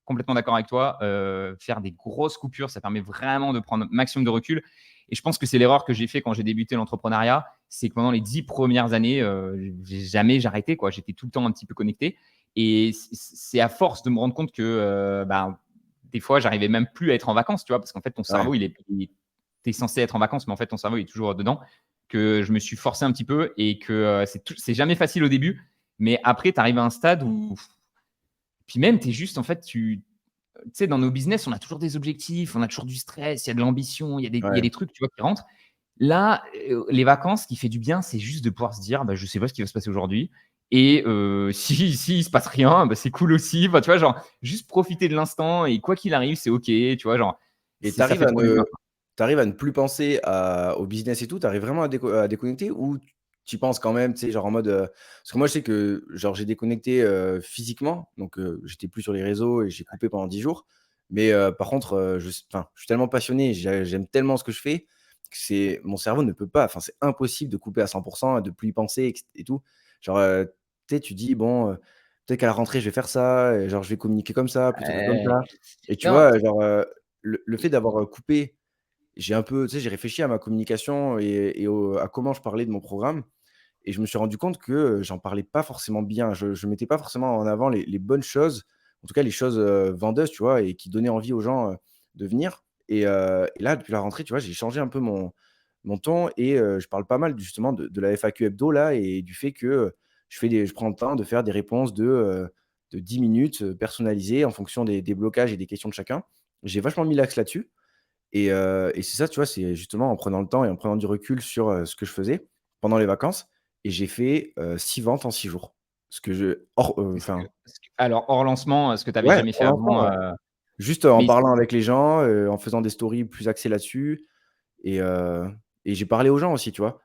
[SPEAKER 1] complètement d'accord avec toi. Faire des grosses coupures, ça permet vraiment de prendre maximum de recul. Et je pense que c'est l'erreur que j'ai fait quand j'ai débuté l'entrepreneuriat, c'est que pendant les 10 premières années, j'arrêtais, quoi. J'étais tout le temps un petit peu connecté. Et c'est à force de me rendre compte que des fois, j'arrivais même plus à être en vacances, tu vois, parce qu'en fait, ton
[SPEAKER 2] ouais.
[SPEAKER 1] cerveau, tu es censé être en vacances, mais en fait, ton cerveau il est toujours dedans. Que je me suis forcé un petit peu et que c'est jamais facile au début, mais après, tu arrives à un stade où puis même, tu es juste, en fait, tu sais, dans nos business, on a toujours des objectifs, on a toujours du stress, il y a de l'ambition, il y a
[SPEAKER 2] Ouais.
[SPEAKER 1] des trucs, tu vois, qui rentrent. Là, les vacances, ce qui fait du bien, c'est juste de pouvoir se dire, bah, je sais pas ce qui va se passer aujourd'hui. Et si il se passe rien, bah, c'est cool aussi. Enfin, tu vois, genre, juste profiter de l'instant et quoi qu'il arrive, c'est OK. Tu vois, genre,
[SPEAKER 2] Et
[SPEAKER 1] ça fait trop du bien.
[SPEAKER 2] tu arrives à ne plus penser au business et tout? Tu arrives vraiment à déconnecter ou tu y penses quand même, tu sais, genre en mode, parce que moi je sais que genre j'ai déconnecté, physiquement, donc j'étais plus sur les réseaux et j'ai coupé pendant 10 jours. Mais par contre, je suis tellement passionné, j'aime tellement ce que je fais que c'est mon cerveau ne peut pas, enfin c'est impossible de couper à 100 et de plus y penser et tout. Genre, tu sais, tu dis: «Bon, peut-être qu'à la rentrée je vais faire ça et genre je vais communiquer comme ça plutôt que comme
[SPEAKER 1] Heu,
[SPEAKER 2] ça» et tu
[SPEAKER 1] non,
[SPEAKER 2] vois, genre, le fait d'avoir, coupé, j'ai un peu, tu sais, j'ai réfléchi à ma communication et à comment je parlais de mon programme et je me suis rendu compte que, j'en parlais pas forcément bien. Je mettais pas forcément en avant les bonnes choses, en tout cas les choses, vendeuses, tu vois? Et qui donnaient envie aux gens, de venir et là, depuis la rentrée, tu vois, j'ai changé un peu mon ton et je parle pas mal justement de la FAQ hebdo là et du fait que, je prends le temps de faire des réponses de 10 minutes, personnalisées en fonction des blocages et des questions de chacun. J'ai vachement mis l'axe là-dessus et c'est ça, tu vois, c'est justement en prenant le temps et en prenant du recul sur, ce que je faisais pendant les vacances et j'ai fait, 6 ventes en 6 jours. Ce que je hors, enfin
[SPEAKER 1] alors hors lancement, ce que tu avais
[SPEAKER 2] ouais,
[SPEAKER 1] jamais fait
[SPEAKER 2] pour l'instant,
[SPEAKER 1] avant,
[SPEAKER 2] ouais. Juste, en
[SPEAKER 1] mais
[SPEAKER 2] parlant avec les gens, en faisant des stories plus axées là-dessus et heu et j'ai parlé aux gens aussi, tu vois?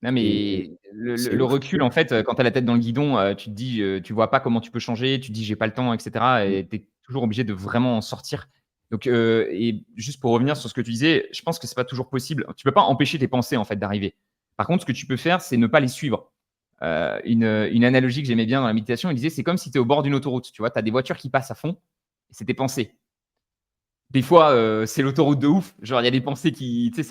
[SPEAKER 1] non,
[SPEAKER 2] Et
[SPEAKER 1] mais le
[SPEAKER 2] c'est
[SPEAKER 1] le le
[SPEAKER 2] ouf.
[SPEAKER 1] recul, en fait, quand tu as la tête dans le guidon, tu te dis, tu vois pas comment tu peux changer, tu te dis: «J'ai pas le temps» et cetera
[SPEAKER 2] Mmh.
[SPEAKER 1] et tu es toujours obligé de vraiment en sortir. Donc et juste pour revenir sur ce que tu disais, je pense que c'est pas toujours possible. Tu peux pas empêcher tes pensées, en fait, d'arriver. Par contre, ce que tu peux faire, c'est ne pas les suivre. Une analogie que j'aimais bien dans la méditation, il disait: «C'est comme si tu es au bord d'une autoroute», tu vois? Tu as des voitures qui passent à fond et c'est tes pensées. Des fois, c'est l'autoroute de ouf. Genre, il y a des pensées qui, tu sais,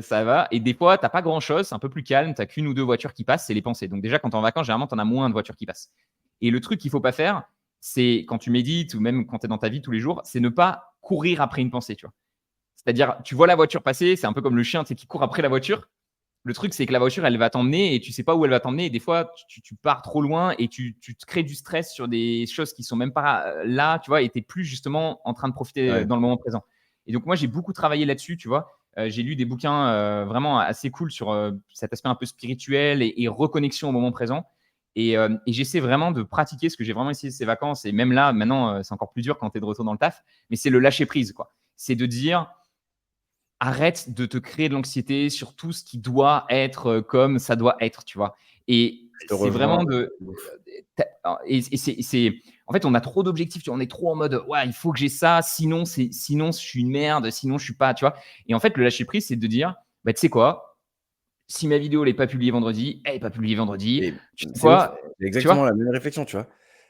[SPEAKER 1] ça va. Et des fois, tu as pas grand-chose, c'est un peu plus calme. Tu as qu'1 ou 2 voitures qui passent, c'est les pensées. Donc déjà, quand tu es en vacances, généralement, tu en as moins de voitures qui passent. Et le truc qu'il faut pas faire, c'est quand tu médites ou même quand tu es dans ta vie tous les jours, c'est ne pas courir après une pensée, tu vois? C'est-à-dire, tu vois la voiture passer, c'est un peu comme le chien, tu sais, qui court après la voiture. Le truc, c'est que la voiture, elle va t'emmener et tu sais pas où elle va t'emmener. Et des fois, tu pars trop loin et tu te crées du stress sur des choses qui sont même pas là, tu vois, et tu es plus justement en train de profiter
[SPEAKER 2] Ouais.
[SPEAKER 1] dans le moment présent. Et donc, moi, j'ai beaucoup travaillé là-dessus, tu vois. J'ai lu des bouquins vraiment assez cool sur cet aspect un peu spirituel et reconnexion au moment présent. Et j'essaie vraiment de pratiquer ce que j'ai vraiment essayé ces vacances. Et même là, maintenant, c'est encore plus dur quand tu es de retour dans le taf. Mais c'est le lâcher prise, quoi. C'est de dire, arrête de te créer de l'anxiété sur tout ce qui doit être comme ça doit être, tu vois? Et
[SPEAKER 2] Je te
[SPEAKER 1] c'est
[SPEAKER 2] rejoins
[SPEAKER 1] vraiment de
[SPEAKER 2] de ouf.
[SPEAKER 1] et c'est en fait, on a trop d'objectifs, tu vois? On est trop en mode: «Ouais, il faut que j'ai ça, sinon je suis une merde, sinon je suis pas», tu vois? Et en fait, le lâcher prise, c'est de dire: «Bah, tu sais quoi? Si ma vidéo elle est pas publiée vendredi, elle est pas publiée vendredi.
[SPEAKER 2] Et
[SPEAKER 1] Tu sais
[SPEAKER 2] c'est ouf,
[SPEAKER 1] quoi?»
[SPEAKER 2] c'est
[SPEAKER 1] Tu
[SPEAKER 2] exactement
[SPEAKER 1] vois?
[SPEAKER 2] la même réflexion, tu vois?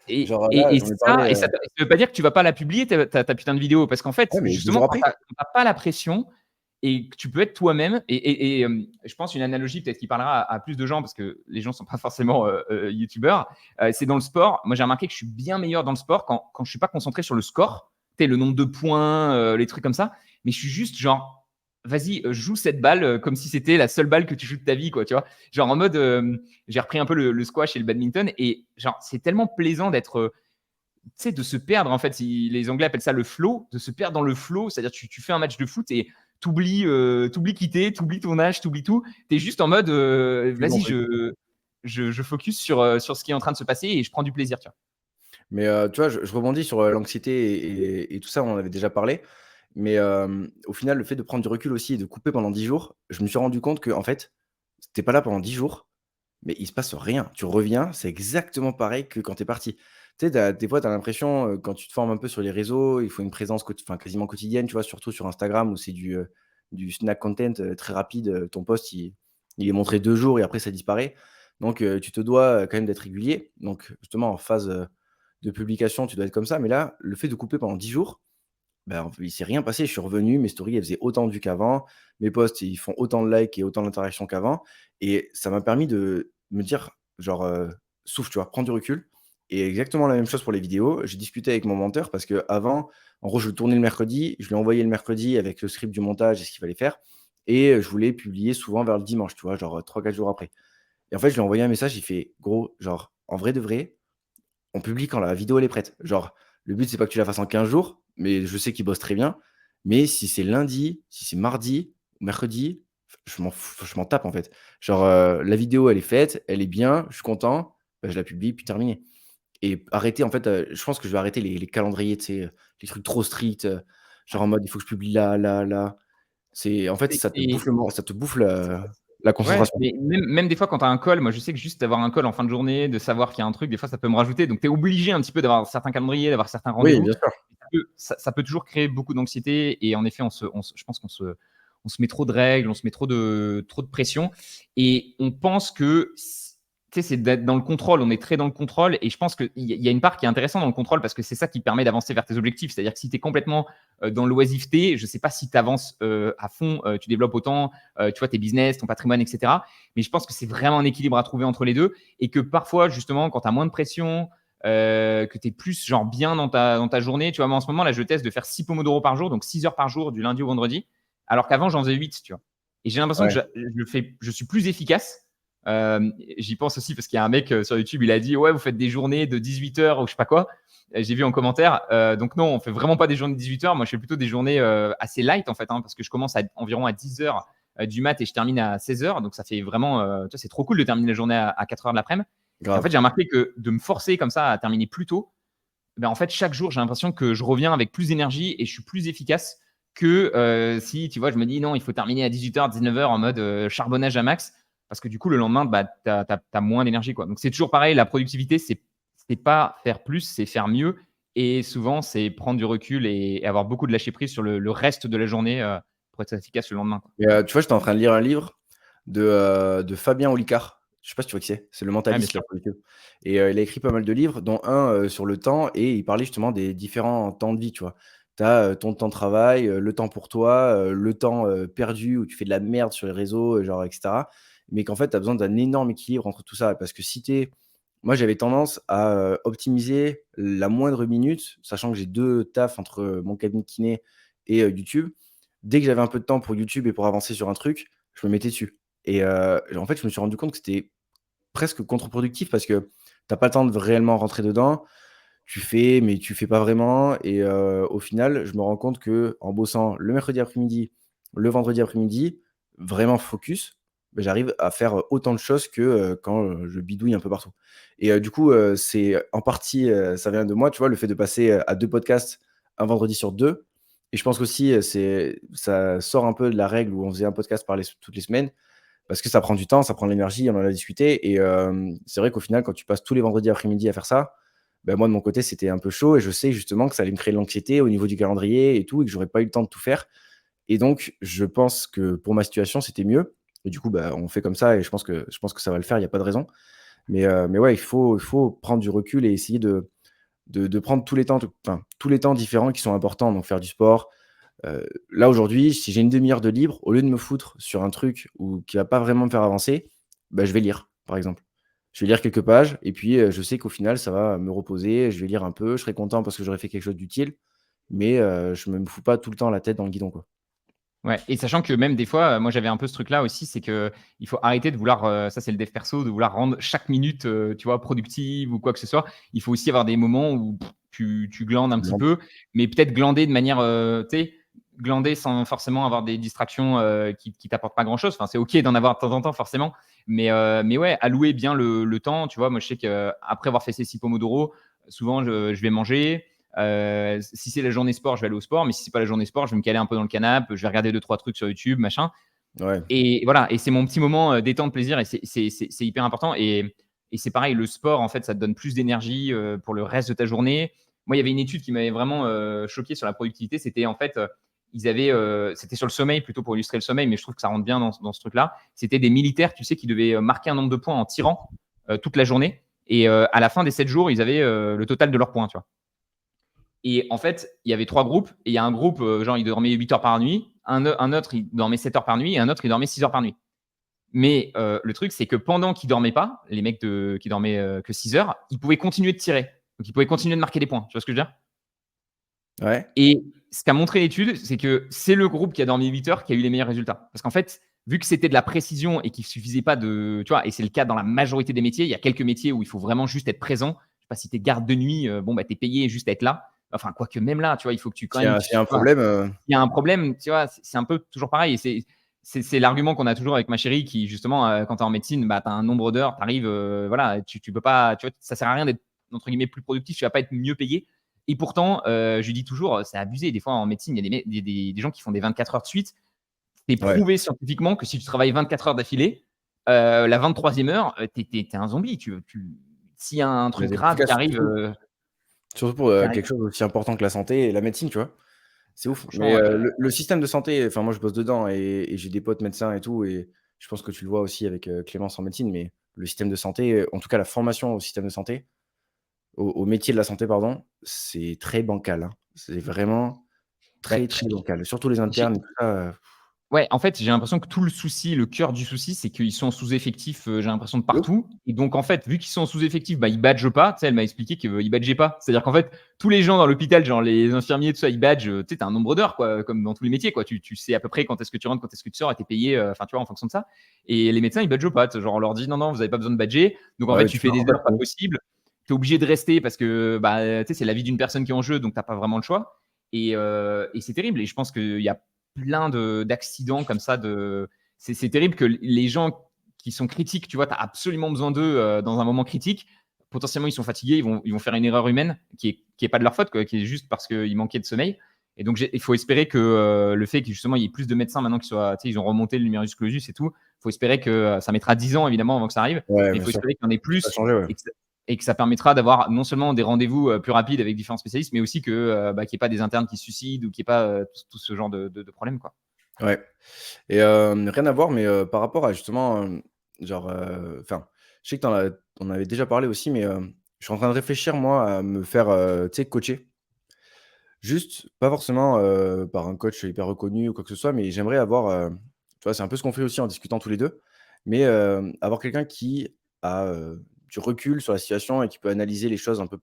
[SPEAKER 1] Et
[SPEAKER 2] Genre, là,
[SPEAKER 1] et et
[SPEAKER 2] j'en ai parlé,
[SPEAKER 1] ça veut pas dire que tu vas pas la publier ta putain de vidéo parce qu'en fait,
[SPEAKER 2] ouais, mais 2
[SPEAKER 1] justement,
[SPEAKER 2] jours
[SPEAKER 1] quand
[SPEAKER 2] après.
[SPEAKER 1] tu as pas la pression et que tu peux être toi-même je pense une analogie peut-être qui parlera à plus de gens parce que les gens sont pas forcément, youtubeurs, c'est dans le sport. Moi, j'ai remarqué que je suis bien meilleur dans le sport quand je suis pas concentré sur le score, tu sais, le nombre de points, les trucs comme ça, mais je suis juste genre: «Vas-y, joue cette balle, comme si c'était la seule balle que tu joues de ta vie», quoi, tu vois? Genre en mode, j'ai repris un peu le squash et le badminton et genre c'est tellement plaisant d'être, tu sais, de se perdre en fait. Les Anglais appellent ça le flow, de se perdre dans le flow, c'est-à-dire tu fais un match de foot et t'oublies qui t'es, t'oublies ton âge, t'oublies tout. T'es juste en mode
[SPEAKER 2] Tu vis ton
[SPEAKER 1] vas-y,
[SPEAKER 2] truc.
[SPEAKER 1] je focus sur ce qui est en train de se passer et je prends du plaisir, tu vois.
[SPEAKER 2] Mais tu vois, je rebondis sur, l'anxiété et tout ça, on en avait déjà parlé. Mais au final, le fait de prendre du recul aussi et de couper pendant 10 jours, je me suis rendu compte qu'en fait, tu pas là pendant 10 jours, mais il se passe rien. Tu reviens, c'est exactement pareil que quand tu es parti. Tu sais, des fois, tu as l'impression, quand tu te formes un peu sur les réseaux, il faut une présence quasiment quotidienne, tu vois? Surtout sur Instagram où c'est du snack content, très rapide, ton post il est montré 2 jours et après ça disparaît. Donc tu te dois, quand même d'être régulier. Donc justement en phase, de publication, tu dois être comme ça. Mais là, le fait de couper pendant 10 jours, ben, il s'est rien passé. Je suis revenu, mes stories, elles faisaient autant de vues qu'avant. Mes posts, ils font autant de likes et autant d'interactions qu'avant. Et ça m'a permis de me dire, genre, souffle, tu vois, prends du recul. Et exactement la même chose pour les vidéos. J'ai discuté avec mon monteur parce qu'avant, en gros, je tournais le mercredi, je lui ai envoyé le mercredi avec le script du montage et ce qu'il fallait faire. Et je voulais publier souvent vers le dimanche, tu vois, genre 3-4 jours après. Et en fait, je lui ai envoyé un message, il fait, gros, genre, en vrai de vrai, on publie quand la vidéo elle est prête. Genre, le but, c'est pas que tu la fasses en 15 jours, mais je sais qu'il bosse très bien. Mais si c'est lundi, si c'est mardi ou mercredi, je m'en tape en fait. Genre, la vidéo, elle est faite, elle est bien, je suis content, bah, je la publie, puis terminé. Et arrêter en fait, je pense que je vais arrêter les calendriers, tu sais, les trucs trop stricts, genre en mode il faut que je publie là, là, là. C'est en fait,
[SPEAKER 1] Et,
[SPEAKER 2] ça te bouffe la
[SPEAKER 1] ouais,
[SPEAKER 2] concentration.
[SPEAKER 1] mais même des fois quand tu as un call, moi je sais que juste d'avoir un call en fin de journée, de savoir qu'il y a un truc, des fois ça peut me rajouter. Donc tu es obligé un petit peu d'avoir certains calendriers, d'avoir certains
[SPEAKER 2] Oui,
[SPEAKER 1] rendez-vous.
[SPEAKER 2] bien sûr.
[SPEAKER 1] Ça peut toujours créer beaucoup d'anxiété et en effet, je pense on se met trop de règles, on se met trop de pression et on pense que tu sais, c'est d'être dans le contrôle, on est très dans le contrôle et je pense qu'il y a une part qui est intéressante dans le contrôle parce que c'est ça qui permet d'avancer vers tes objectifs. C'est-à-dire que si tu es complètement dans l'oisiveté, je ne sais pas si tu avances à fond, tu développes autant, tu vois, tes business, ton patrimoine, etc. Mais je pense que c'est vraiment un équilibre à trouver entre les deux et que parfois, justement, quand tu as moins de pression, que tu es plus genre bien dans ta journée. Tu vois, moi en ce moment, là, je teste de faire 6 pomodoro par jour, donc 6 heures par jour du lundi au vendredi, alors qu'avant, j'en faisais 8, tu vois. Et j'ai l'impression que
[SPEAKER 2] Ouais.
[SPEAKER 1] je suis plus efficace. J'y pense aussi parce qu'il y a un mec sur YouTube, il a dit ouais, vous faites des journées de 18 heures ou je sais pas quoi. J'ai vu en commentaire. Donc non, on fait vraiment pas des journées de 18 heures. Moi, je fais plutôt des journées assez light en fait, hein, parce que je commence environ à 10 heures du mat et je termine à 16 heures. Donc ça fait vraiment, tu vois, c'est trop cool de terminer la journée à 4 heures de l'après-midi. Et en fait,
[SPEAKER 2] Grave.
[SPEAKER 1] j'ai remarqué que de me forcer comme ça à terminer plus tôt, ben en fait, chaque jour, j'ai l'impression que je reviens avec plus d'énergie et je suis plus efficace que si, tu vois, je me dis non, il faut terminer à 18h, 19h en mode charbonnage à max. Parce que du coup, le lendemain, bah, tu as moins d'énergie, quoi. Donc, c'est toujours pareil. La productivité, c'est pas faire plus, c'est faire mieux. Et souvent, c'est prendre du recul et avoir beaucoup de lâcher prise sur le reste de la journée pour être efficace le lendemain, quoi.
[SPEAKER 2] Et tu vois, j'étais en train de lire un livre de Fabien Olicard. Je sais pas si tu vois qui c'est? C'est le
[SPEAKER 1] Ouais, bien
[SPEAKER 2] mentaliste là
[SPEAKER 1] sûr.
[SPEAKER 2] sur YouTube et il a écrit pas mal de livres dont un, sur le temps et il parlait justement des différents temps de vie, tu vois? Tu as, ton temps de travail, le temps pour toi, le temps, perdu où tu fais de la merde sur les réseaux, genre et cetera. Mais qu'en fait, tu as besoin d'un énorme équilibre entre tout ça parce que si tu es moi, j'avais tendance à, optimiser la moindre minute, sachant que j'ai 2 tafs entre, mon cabinet de kiné et YouTube. Dès que j'avais un peu de temps pour YouTube et pour avancer sur un truc, je me mettais dessus et en fait, je me suis rendu compte que c'était presque contre-productif parce que tu as pas le temps de réellement rentrer dedans. Tu fais, mais tu fais pas vraiment et au final, je me rends compte qu'en bossant le mercredi après-midi, le vendredi après-midi, vraiment focus, bah, j'arrive à faire autant de choses que, quand, je bidouille un peu partout et du coup, c'est en partie, ça vient de moi, tu vois? Le fait de passer, à 2 podcasts, un vendredi sur 2 et je pense qu'aussi, ça sort un peu de la règle où on faisait un podcast par les toutes les semaines parce que ça prend du temps, ça prend de l'énergie, on en a discuté et c'est vrai qu'au final, quand tu passes tous les vendredis après-midi à faire ça, bah, moi de mon côté, c'était un peu chaud et je sais justement que ça allait me créer de l'anxiété au niveau du calendrier et tout et que j'aurais pas eu le temps de tout faire et donc je pense que pour ma situation, c'était mieux et du coup, bah, on fait comme ça et je pense que ça va le faire, il y a pas de raison mais ouais, il faut prendre du recul et essayer de prendre tous les temps différents qui sont importants, donc faire du sport. Là, aujourd'hui, si j'ai une demi heure de libre, au lieu de me foutre sur un truc qui va pas vraiment me faire avancer, bah, je vais lire, par exemple. Je vais lire quelques pages et puis, je sais qu'au final, ça va me reposer. Je vais lire un peu, je serai content parce que j'aurai fait quelque chose d'utile, mais je me fous pas tout le temps la tête dans le guidon, quoi.
[SPEAKER 1] Ouais, et sachant que même des fois, moi j'avais un peu ce truc-là aussi, c'est que il faut arrêter de vouloir, ça c'est le dev perso, de vouloir rendre chaque minute, tu vois, productive ou quoi que ce soit. Il faut aussi avoir des moments où tu glandes un petit
[SPEAKER 2] Non.
[SPEAKER 1] peu, mais peut-être glander de manière, tu sais, glander sans forcément avoir des distractions qui t'apportent pas grand-chose. Enfin, c'est OK d'en avoir de temps en temps, forcément. Mais ouais, allouer bien le temps. Tu vois, moi, je sais qu'après avoir fait ces 6 Pomodoro, souvent, je vais manger. Si c'est la journée sport, je vais aller au sport. Mais si c'est pas la journée sport, je vais me caler un peu dans le canapé. Je vais regarder 2-3 trucs sur YouTube, machin.
[SPEAKER 2] Ouais.
[SPEAKER 1] Et voilà, et c'est mon petit moment détente, plaisir, et c'est hyper important. Et c'est pareil, le sport, en fait, ça te donne plus d'énergie pour le reste de ta journée. Moi, il y avait une étude qui m'avait vraiment choqué sur la productivité. C'était en fait, c'était sur le sommeil, plutôt pour illustrer le sommeil, mais je trouve que ça rentre bien dans ce truc-là. C'était des militaires, tu sais, qui devaient marquer un nombre de points en tirant toute la journée. Et à la fin des 7 jours, ils avaient le total de leurs points, tu vois. Et en fait, il y avait 3 groupes. Et il y a un groupe, genre, il dormait 8 heures par nuit. Un autre, il dormait 7 heures par nuit. Et un autre, il dormait 6 heures par nuit. Mais le truc, c'est que pendant qu'ils dormaient pas, les mecs qui dormaient que 6 heures, ils pouvaient continuer de tirer. Donc, ils pouvaient continuer de marquer des points. Tu vois ce que je veux dire?
[SPEAKER 2] Ouais.
[SPEAKER 1] Et ce qu'a montré l'étude, c'est que c'est le groupe qui a dormi 8 heures qui a eu les meilleurs résultats. Parce qu'en fait, vu que c'était de la précision et qu'il suffisait pas de, tu vois, et c'est le cas dans la majorité des métiers, il y a quelques métiers où il faut vraiment juste être présent. Je sais pas si tu es garde de nuit, bon, bah, tu es payé juste à être là. Enfin, quoique même là, tu vois, il faut que tu quand
[SPEAKER 2] S'il y
[SPEAKER 1] même.
[SPEAKER 2] a s'il y a un problème,
[SPEAKER 1] Il y a un problème, tu vois, c'est un peu toujours pareil. Et c'est l'argument qu'on a toujours avec ma chérie qui, justement, quand tu es en médecine, bah, tu as un nombre d'heures, tu arrives, voilà, tu peux pas, tu vois, ça sert à rien d'être, entre guillemets, plus productif, tu vas pas être mieux payé. Et pourtant, je lui dis toujours, c'est abusé. Des fois, en médecine, il y a des gens qui font des 24 heures de suite. C'est
[SPEAKER 2] ouais.
[SPEAKER 1] prouvé scientifiquement que si tu travailles 24 heures d'affilée, la 23e heure, t'es un zombie. S'il y a un
[SPEAKER 2] Mais
[SPEAKER 1] truc
[SPEAKER 2] c'est plus
[SPEAKER 1] grave
[SPEAKER 2] efficace, surtout pour
[SPEAKER 1] qui arrive,
[SPEAKER 2] quelque chose aussi important que la santé et la médecine, tu vois? C'est ouf. Mais
[SPEAKER 1] franchement, ouais.
[SPEAKER 2] le système de santé, enfin, moi, je bosse dedans et j'ai des potes médecins et tout et je pense que tu le vois aussi avec, Clémence en médecine, mais le système de santé, en tout cas la formation au système de santé, au métier de la santé, pardon, c'est très bancal, hein. C'est vraiment
[SPEAKER 1] Bah,
[SPEAKER 2] très, très bancal. Surtout les internes et tout ça,
[SPEAKER 1] ouais, en fait, j'ai l'impression que tout le souci, le cœur du souci, c'est qu'ils sont en sous-effectif, j'ai l'impression de
[SPEAKER 2] de ouf.
[SPEAKER 1] partout. Et donc, en fait, vu qu'ils sont en sous-effectif, bah, ils badgent pas. Tu sais, elle m'a expliqué qu'ils badgeaient pas. C'est-à-dire qu'en fait, tous les gens dans l'hôpital, genre les infirmiers, tout ça, ils badgent. Tu sais, t'as un nombre d'heures, quoi, comme dans tous les métiers, quoi. Tu sais à peu près quand est-ce que tu rentres, quand est-ce que tu sors, et t'es payé, enfin, tu vois, en fonction de ça. Et les médecins, ils badgent pas. Genre, on leur dit, non, non, vous avez pas besoin de badger. Donc, en
[SPEAKER 2] Ouais,
[SPEAKER 1] fait,
[SPEAKER 2] mais
[SPEAKER 1] tu
[SPEAKER 2] tu fais
[SPEAKER 1] fais des
[SPEAKER 2] en fait,
[SPEAKER 1] heures pas possibles. Tu es obligé de rester parce que, bah, tu sais, c'est la vie d'une personne qui est en jeu, donc t'as pas vraiment le choix. Et c'est terrible. Et je pense qu'il y a plein d'accidents comme ça. C'est terrible que les gens qui sont critiques, tu vois, tu as absolument besoin d'eux dans un moment critique. Potentiellement, ils sont fatigués, ils vont faire une erreur humaine qui est pas de leur faute, quoi, qui est juste parce qu'ils manquaient de sommeil. Et donc, il faut espérer que le fait qu'il justement il y ait plus de médecins maintenant qui soient, tu sais, ils ont remonté le numerus clausus et tout. Il faut espérer que ça mettra 10 ans évidemment avant que ça arrive,
[SPEAKER 2] ouais,
[SPEAKER 1] mais il
[SPEAKER 2] bien
[SPEAKER 1] faut
[SPEAKER 2] sûr.
[SPEAKER 1] espérer qu'il y en ait
[SPEAKER 2] Ça a
[SPEAKER 1] plus
[SPEAKER 2] changé, ouais.
[SPEAKER 1] et que ça permettra d'avoir non seulement des rendez-vous plus rapides avec différents spécialistes, mais aussi que qu'il n'y ait pas des internes qui se suicident ou qu'il n'y ait pas tout ce genre de problèmes, quoi.
[SPEAKER 2] Ouais et rien à voir, mais par rapport à justement, genre, enfin, je sais que on avait déjà parlé aussi, mais je suis en train de réfléchir moi à me faire, tu sais, coacher. Juste, pas forcément, par un coach hyper reconnu ou quoi que ce soit, mais j'aimerais avoir, tu vois, c'est un peu ce qu'on fait aussi en discutant tous les 2, mais avoir quelqu'un qui a, du recul sur la situation et qui peut analyser les choses un peu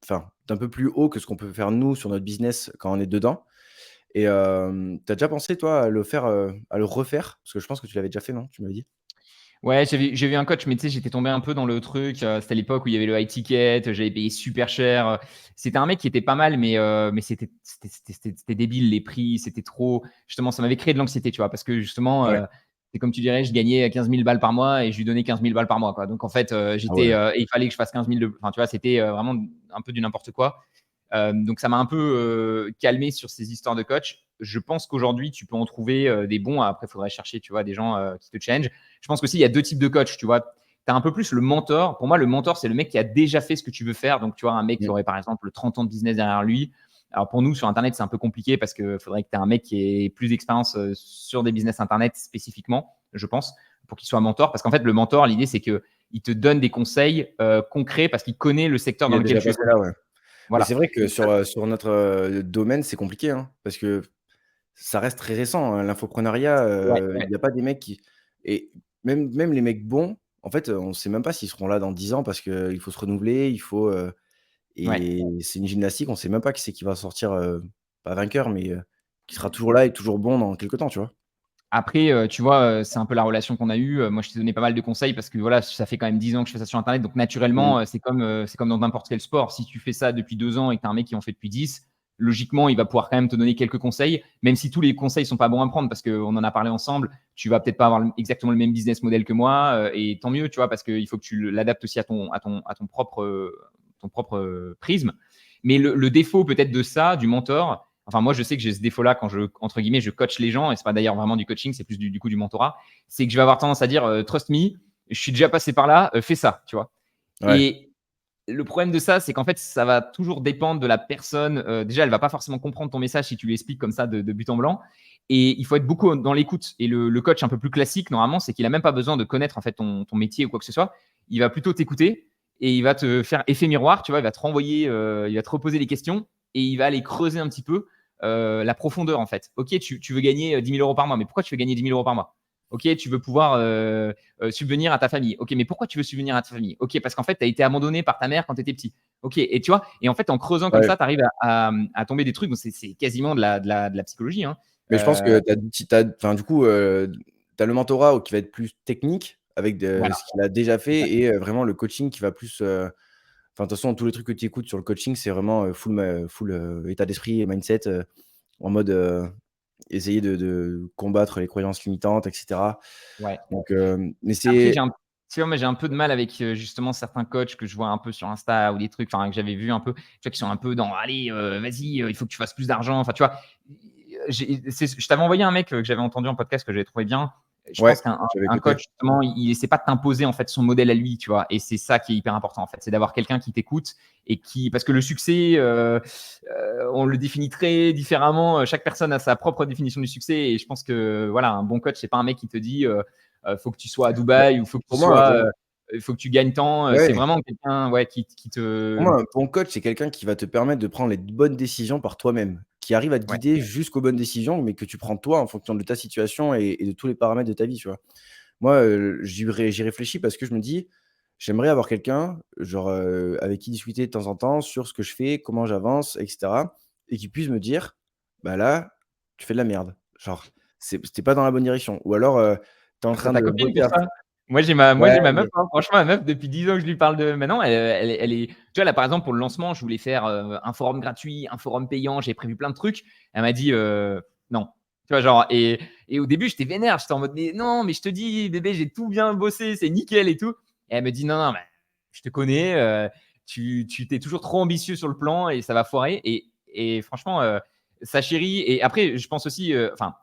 [SPEAKER 2] enfin, d'un peu plus haut que ce qu'on peut faire nous sur notre business quand on est dedans et tu as déjà pensé toi à le refaire? Parce que je pense que tu l'avais déjà fait, non? Tu m'avais dit?
[SPEAKER 1] Ouais, j'ai vu un coach, mais tu sais, j'étais tombé un peu dans le truc. C'était à l'époque où il y avait le high ticket, j'avais payé super cher. C'était un mec qui était pas mal, mais c'était débile les prix, c'était trop. Justement, ça m'avait créé de l'anxiété, tu vois, parce que justement,
[SPEAKER 2] Ouais.
[SPEAKER 1] c'est comme tu dirais, je gagnais 15 000 balles par mois et je lui donnais 15 000 balles par mois, quoi. Donc en fait,
[SPEAKER 2] Ah ouais.
[SPEAKER 1] et il fallait que je fasse 15 000 enfin, tu vois, c'était vraiment un peu du n'importe quoi. Donc ça m'a un peu calmé sur ces histoires de coach. Je pense qu'aujourd'hui, tu peux en trouver des bons. Après, il faudrait chercher, tu vois, des gens qui te challenge. Je pense qu'aussi, il y a deux types de coach, tu vois. Tu as un peu plus le mentor. Pour moi, le mentor, c'est le mec qui a déjà fait ce que tu veux faire. Donc, tu vois, un mec qui
[SPEAKER 2] Mmh.
[SPEAKER 1] aurait, par exemple, 30 ans de business derrière lui. Alors, pour nous, sur Internet, c'est un peu compliqué parce qu'il faudrait que tu aies un mec qui ait plus d'expérience sur des business Internet spécifiquement, je pense, pour qu'il soit mentor. Parce qu'en fait, le mentor, l'idée, c'est qu'il te donne des conseils concrets parce qu'il connaît le secteur
[SPEAKER 2] Il
[SPEAKER 1] dans
[SPEAKER 2] est
[SPEAKER 1] lequel
[SPEAKER 2] déjà
[SPEAKER 1] tu
[SPEAKER 2] passé
[SPEAKER 1] évolues.
[SPEAKER 2] là, ouais. Mais c'est
[SPEAKER 1] Voilà.
[SPEAKER 2] vrai que
[SPEAKER 1] Donc,
[SPEAKER 2] sur notre, domaine, c'est compliqué, hein, parce que ça reste très récent, hein, l'infoprenariat,
[SPEAKER 1] ouais,
[SPEAKER 2] il
[SPEAKER 1] ouais,
[SPEAKER 2] y a pas des mecs qui et même les mecs bons, en fait, on sait même pas s'ils seront là dans 10 ans parce qu'il faut se renouveler, il faut,
[SPEAKER 1] ouais.
[SPEAKER 2] et c'est une gymnastique, on sait même pas qui c'est qui va sortir, pas vainqueur, mais qui sera toujours là et toujours bon dans quelque temps, tu vois?
[SPEAKER 1] Après, tu vois, c'est un peu la relation qu'on a eue. Moi, je t'ai donné pas mal de conseils parce que voilà, ça fait quand même 10 ans que je fais ça sur internet. Donc
[SPEAKER 2] Mmh.
[SPEAKER 1] naturellement, c'est comme dans n'importe quel sport. Si tu fais ça depuis 2 ans et que tu as un mec qui en fait depuis 10, logiquement, il va pouvoir quand même te donner quelques conseils, même si tous les conseils sont pas bons à prendre parce qu'on en a parlé ensemble. Tu vas peut-être pas avoir exactement le même business model que moi, et tant mieux, tu vois, parce qu'il faut que tu l'adaptes aussi à ton propre prisme. Mais le défaut peut-être de ça, du mentor, enfin moi je sais que j'ai ce défaut-là quand entre guillemets, je coach les gens, et c'est pas d'ailleurs vraiment du coaching, c'est plus du coup du mentorat, c'est que je vais avoir tendance à dire trust me, je suis déjà passé par là, fais ça, tu vois.
[SPEAKER 2] Ouais,
[SPEAKER 1] Et le problème de ça, c'est qu'en fait, ça va toujours dépendre de la personne. Déjà, elle va pas forcément comprendre ton message si tu lui expliques comme ça de but en blanc. Et il faut être beaucoup dans l'écoute. Et le coach un peu plus classique, normalement, c'est qu'il a même pas besoin de connaître en fait ton métier ou quoi que ce soit. Il va plutôt t'écouter et il va te faire effet miroir. Tu vois, il va te renvoyer, il va te reposer les questions et il va aller creuser un petit peu la profondeur en fait. Ok, tu veux gagner 10 000 euros par mois, mais pourquoi tu veux gagner 10 000 euros par mois? Ok, tu veux pouvoir subvenir à ta famille. Ok, mais pourquoi tu veux subvenir à ta famille? Ok, parce qu'en fait, tu as été abandonné par ta mère quand tu étais petit. Ok, et tu vois, et en fait, en creusant comme
[SPEAKER 2] ouais.
[SPEAKER 1] ça, tu arrives à tomber des trucs. Donc, c'est quasiment de la psychologie. Hein.
[SPEAKER 2] Mais je pense que enfin, du coup, tu as le mentorat qui va être plus technique avec
[SPEAKER 1] Voilà,
[SPEAKER 2] ce qu'il a déjà
[SPEAKER 1] c'est ça.
[SPEAKER 2] fait et vraiment le coaching qui va plus, enfin, de toute façon, tous les trucs que tu écoutes sur le coaching, c'est vraiment, full, état d'esprit et mindset, en mode, essayer de combattre les croyances limitantes et cetera.
[SPEAKER 1] Ouais.
[SPEAKER 2] Donc, mais
[SPEAKER 1] Après,
[SPEAKER 2] c'est
[SPEAKER 1] tu vois, moi, j'ai un peu de mal avec justement certains coachs que je vois un peu sur Insta ou des trucs, enfin, que j'avais vu un peu, tu vois, qui sont un peu dans, allez, vas-y, il faut que tu fasses plus d'argent. Enfin, tu vois, je t'avais envoyé un mec que j'avais entendu en podcast que j'avais trouvé bien. Je
[SPEAKER 2] ouais,
[SPEAKER 1] pense qu'un
[SPEAKER 2] j'avais
[SPEAKER 1] un
[SPEAKER 2] écouté.
[SPEAKER 1] coach, justement, il essaie pas de t'imposer en fait son modèle à lui, tu vois. Et c'est ça qui est hyper important en fait, c'est d'avoir quelqu'un qui t'écoute et parce que le succès, on le définit très différemment. Chaque personne a sa propre définition du succès. Et je pense que voilà, un bon coach, c'est pas un mec qui te dit faut que tu sois à
[SPEAKER 2] Bah,
[SPEAKER 1] Dubaï ou faut que tu
[SPEAKER 2] pour moi,
[SPEAKER 1] sois, il faut que tu gagnes tant. C'est
[SPEAKER 2] ouais.
[SPEAKER 1] vraiment quelqu'un, ouais, qui
[SPEAKER 2] Pour
[SPEAKER 1] te,
[SPEAKER 2] moi, un bon coach, c'est quelqu'un qui va te permettre de prendre les bonnes décisions par toi-même, qui arrive à te
[SPEAKER 1] ouais,
[SPEAKER 2] guider jusqu'aux bonnes décisions, mais que tu prends toi en fonction de ta situation et de tous les paramètres de ta vie, tu vois? Moi, j'y réfléchis parce que je me dis: «J'aimerais avoir quelqu'un, genre, avec qui discuter de temps en temps sur ce que je fais, comment j'avance et cetera et qui puisse me dire: "Bah, là, tu fais de la merde". Genre, tu pas dans la bonne direction» ou alors, tu es en
[SPEAKER 1] tu
[SPEAKER 2] train
[SPEAKER 1] ta
[SPEAKER 2] de
[SPEAKER 1] copine
[SPEAKER 2] bosser
[SPEAKER 1] pour
[SPEAKER 2] à
[SPEAKER 1] ça.
[SPEAKER 2] fond.
[SPEAKER 1] Moi,
[SPEAKER 2] Ouais,
[SPEAKER 1] j'ai ma meuf,
[SPEAKER 2] mais
[SPEAKER 1] hein. Franchement, ma meuf, depuis 10 ans que je lui parle de maintenant, elle est, tu vois, là, par exemple, pour le lancement, je voulais faire un forum gratuit, un forum payant, j'ai prévu plein de trucs. Elle m'a dit non. Tu vois, genre, et au début, j'étais vénère, j'étais en mode, mais non, mais je te dis, bébé, j'ai tout bien bossé, c'est nickel et tout. Et elle me dit, non, non, mais je te connais, tu t'es toujours trop ambitieux sur le plan et ça va foirer. Et franchement, sa chérie, et après, je pense aussi, enfin,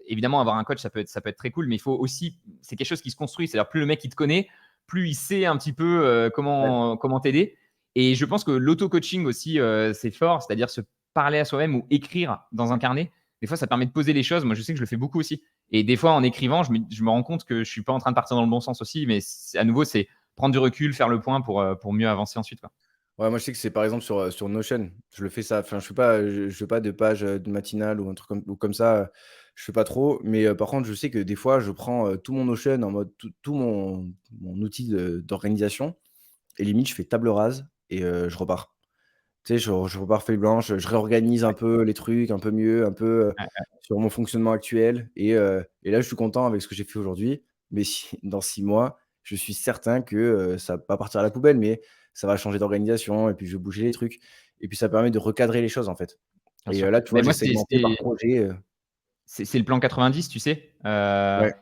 [SPEAKER 1] évidemment, avoir un coach, ça peut être très cool, mais il faut aussi, c'est quelque chose qui se construit. C'est-à-dire, plus le mec il te connaît, plus il sait un petit peu
[SPEAKER 2] ouais,
[SPEAKER 1] comment t'aider. Et je pense que l'auto-coaching aussi, c'est fort, c'est-à-dire se parler à soi-même ou écrire dans un carnet. Des fois, ça permet de poser les choses. Moi, je sais que je le fais beaucoup aussi. Et des fois, en écrivant, je me rends compte que je suis pas en train de partir dans le bon sens aussi. Mais à nouveau, c'est prendre du recul, faire le point pour mieux avancer ensuite, quoi.
[SPEAKER 2] ouais, moi, je sais que c'est par exemple sur Notion, je le fais ça. Enfin, je fais pas de page, de matinale ou un truc comme ça, je fais pas trop. Mais, par contre, je sais que des fois, je prends, tout mon Notion en mode tout mon outil d'organisation et limite, je fais table rase et je repars. Tu sais, je repars feuille blanche, je réorganise un peu les trucs, un peu mieux, un peu,
[SPEAKER 1] Ouais,
[SPEAKER 2] sur mon fonctionnement actuel et là, je suis content avec ce que j'ai fait aujourd'hui. Mais si dans 6 mois, je suis certain que, ça va pas partir à la poubelle, mais ça va changer d'organisation et puis je vais bouger les trucs et puis ça permet de recadrer les choses, en fait
[SPEAKER 1] bien
[SPEAKER 2] et
[SPEAKER 1] sûr.
[SPEAKER 2] là, tu vois,
[SPEAKER 1] Mais
[SPEAKER 2] j'ai
[SPEAKER 1] moi,
[SPEAKER 2] segmenté par projet,
[SPEAKER 1] c'est le plan 90, tu sais,
[SPEAKER 2] ouais. Mais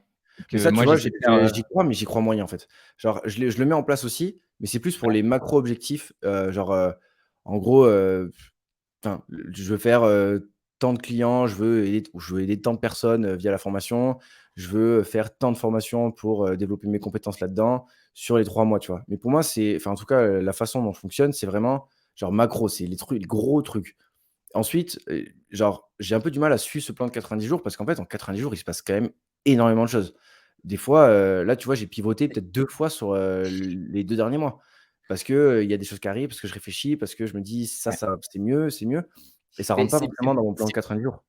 [SPEAKER 1] que
[SPEAKER 2] ça, tu
[SPEAKER 1] moi,
[SPEAKER 2] vois,
[SPEAKER 1] j'essaie de faire.
[SPEAKER 2] j'y crois, mais j'y crois moyen, en fait. Genre, je le mets en place aussi, mais c'est plus pour les macro objectifs, genre, en gros, enfin, je veux faire, tant de clients, je veux aider tant de personnes, via la formation. Je veux faire tant de formations pour, développer mes compétences là-dedans sur les 3 mois, tu vois? Mais pour moi, en tout cas, la façon dont je fonctionne, c'est vraiment genre macro, c'est les gros trucs. Ensuite, genre, j'ai un peu du mal à suivre ce plan de 90 jours parce qu'en fait, en 90 jours, il se passe quand même énormément de choses. Des fois, là, tu vois, j'ai pivoté peut-être 2 fois sur, les 2 derniers mois parce que, il y a des choses qui arrivent, parce que je réfléchis, parce que je me dis: «Ça,
[SPEAKER 1] Ouais.
[SPEAKER 2] ça c'est mieux» et ça
[SPEAKER 1] Mais
[SPEAKER 2] rentre pas forcément dans mon plan de 90 jours.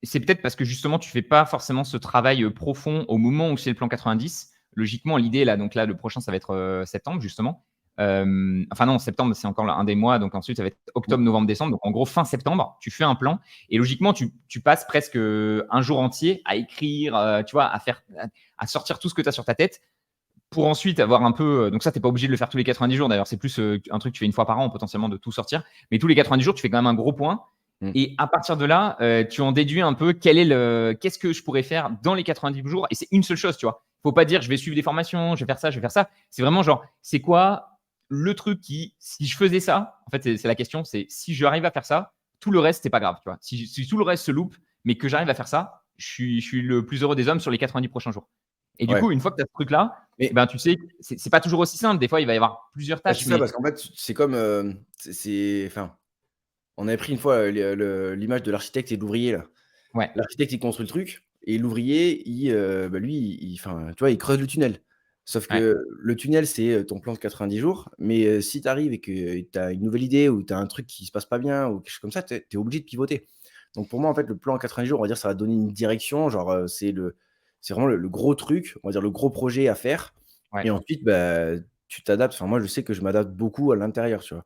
[SPEAKER 1] c'est peut-être parce que justement, tu fais pas forcément ce travail profond au moment où c'est le plan 90. Logiquement, l'idée là, donc là, le prochain, ça va être septembre justement. Enfin non, septembre, c'est encore un des mois. Donc ensuite, ça va être
[SPEAKER 2] Mmh.
[SPEAKER 1] octobre, novembre, décembre. Donc en gros, fin septembre, tu fais un plan et logiquement, tu passes presque un jour entier à écrire, tu vois, à sortir tout ce que tu as sur ta tête pour ensuite avoir un peu. Donc ça, tu n'es pas obligé de le faire tous les 90 jours. D'ailleurs, c'est plus un truc que tu fais une fois par an potentiellement de tout sortir. Mais tous les 90 jours, tu fais quand même un gros point.
[SPEAKER 2] Mmh.
[SPEAKER 1] Et à partir de là, tu en déduis un peu qu'est-ce que je pourrais faire dans les 90 jours. Et c'est une seule chose, tu vois. Faut pas dire je vais suivre des formations, je vais faire ça, je vais faire ça. C'est vraiment genre, c'est quoi le truc qui, si je faisais ça, en fait, c'est la question, c'est si j'arrive à faire ça, tout le reste, c'est pas grave, tu vois. Si tout le reste se loupe, mais que j'arrive à faire ça, je suis le plus heureux des hommes sur les 90 prochains jours. Et du
[SPEAKER 2] Ouais.
[SPEAKER 1] coup, une fois que tu as ce truc-là, eh
[SPEAKER 2] Mais
[SPEAKER 1] ben, tu sais, c'est pas toujours aussi simple. Des fois, il va y avoir plusieurs
[SPEAKER 2] bah,
[SPEAKER 1] tâches,
[SPEAKER 2] c'est ça,
[SPEAKER 1] mais
[SPEAKER 2] parce qu'en fait, c'est comme, enfin, on avait pris une fois, l'image de l'architecte et de l'ouvrier là.
[SPEAKER 1] ouais,
[SPEAKER 2] L'architecte, il construit le truc et l'ouvrier, bah, lui, enfin, tu vois, il creuse le tunnel. Sauf
[SPEAKER 1] ouais,
[SPEAKER 2] que le tunnel, c'est, ton plan de 90 jours, mais si tu arrives et que tu as une nouvelle idée ou tu as un truc qui se passe pas bien ou quelque chose comme ça, tu es obligé de pivoter. Donc pour moi, en fait, le plan en 90 jours, on va dire, ça va donner une direction, genre, c'est vraiment le gros truc, on va dire le gros projet à faire
[SPEAKER 1] ouais.
[SPEAKER 2] et ensuite, bah, tu t'adaptes. Enfin, moi, je sais que je m'adapte beaucoup à l'intérieur, tu vois?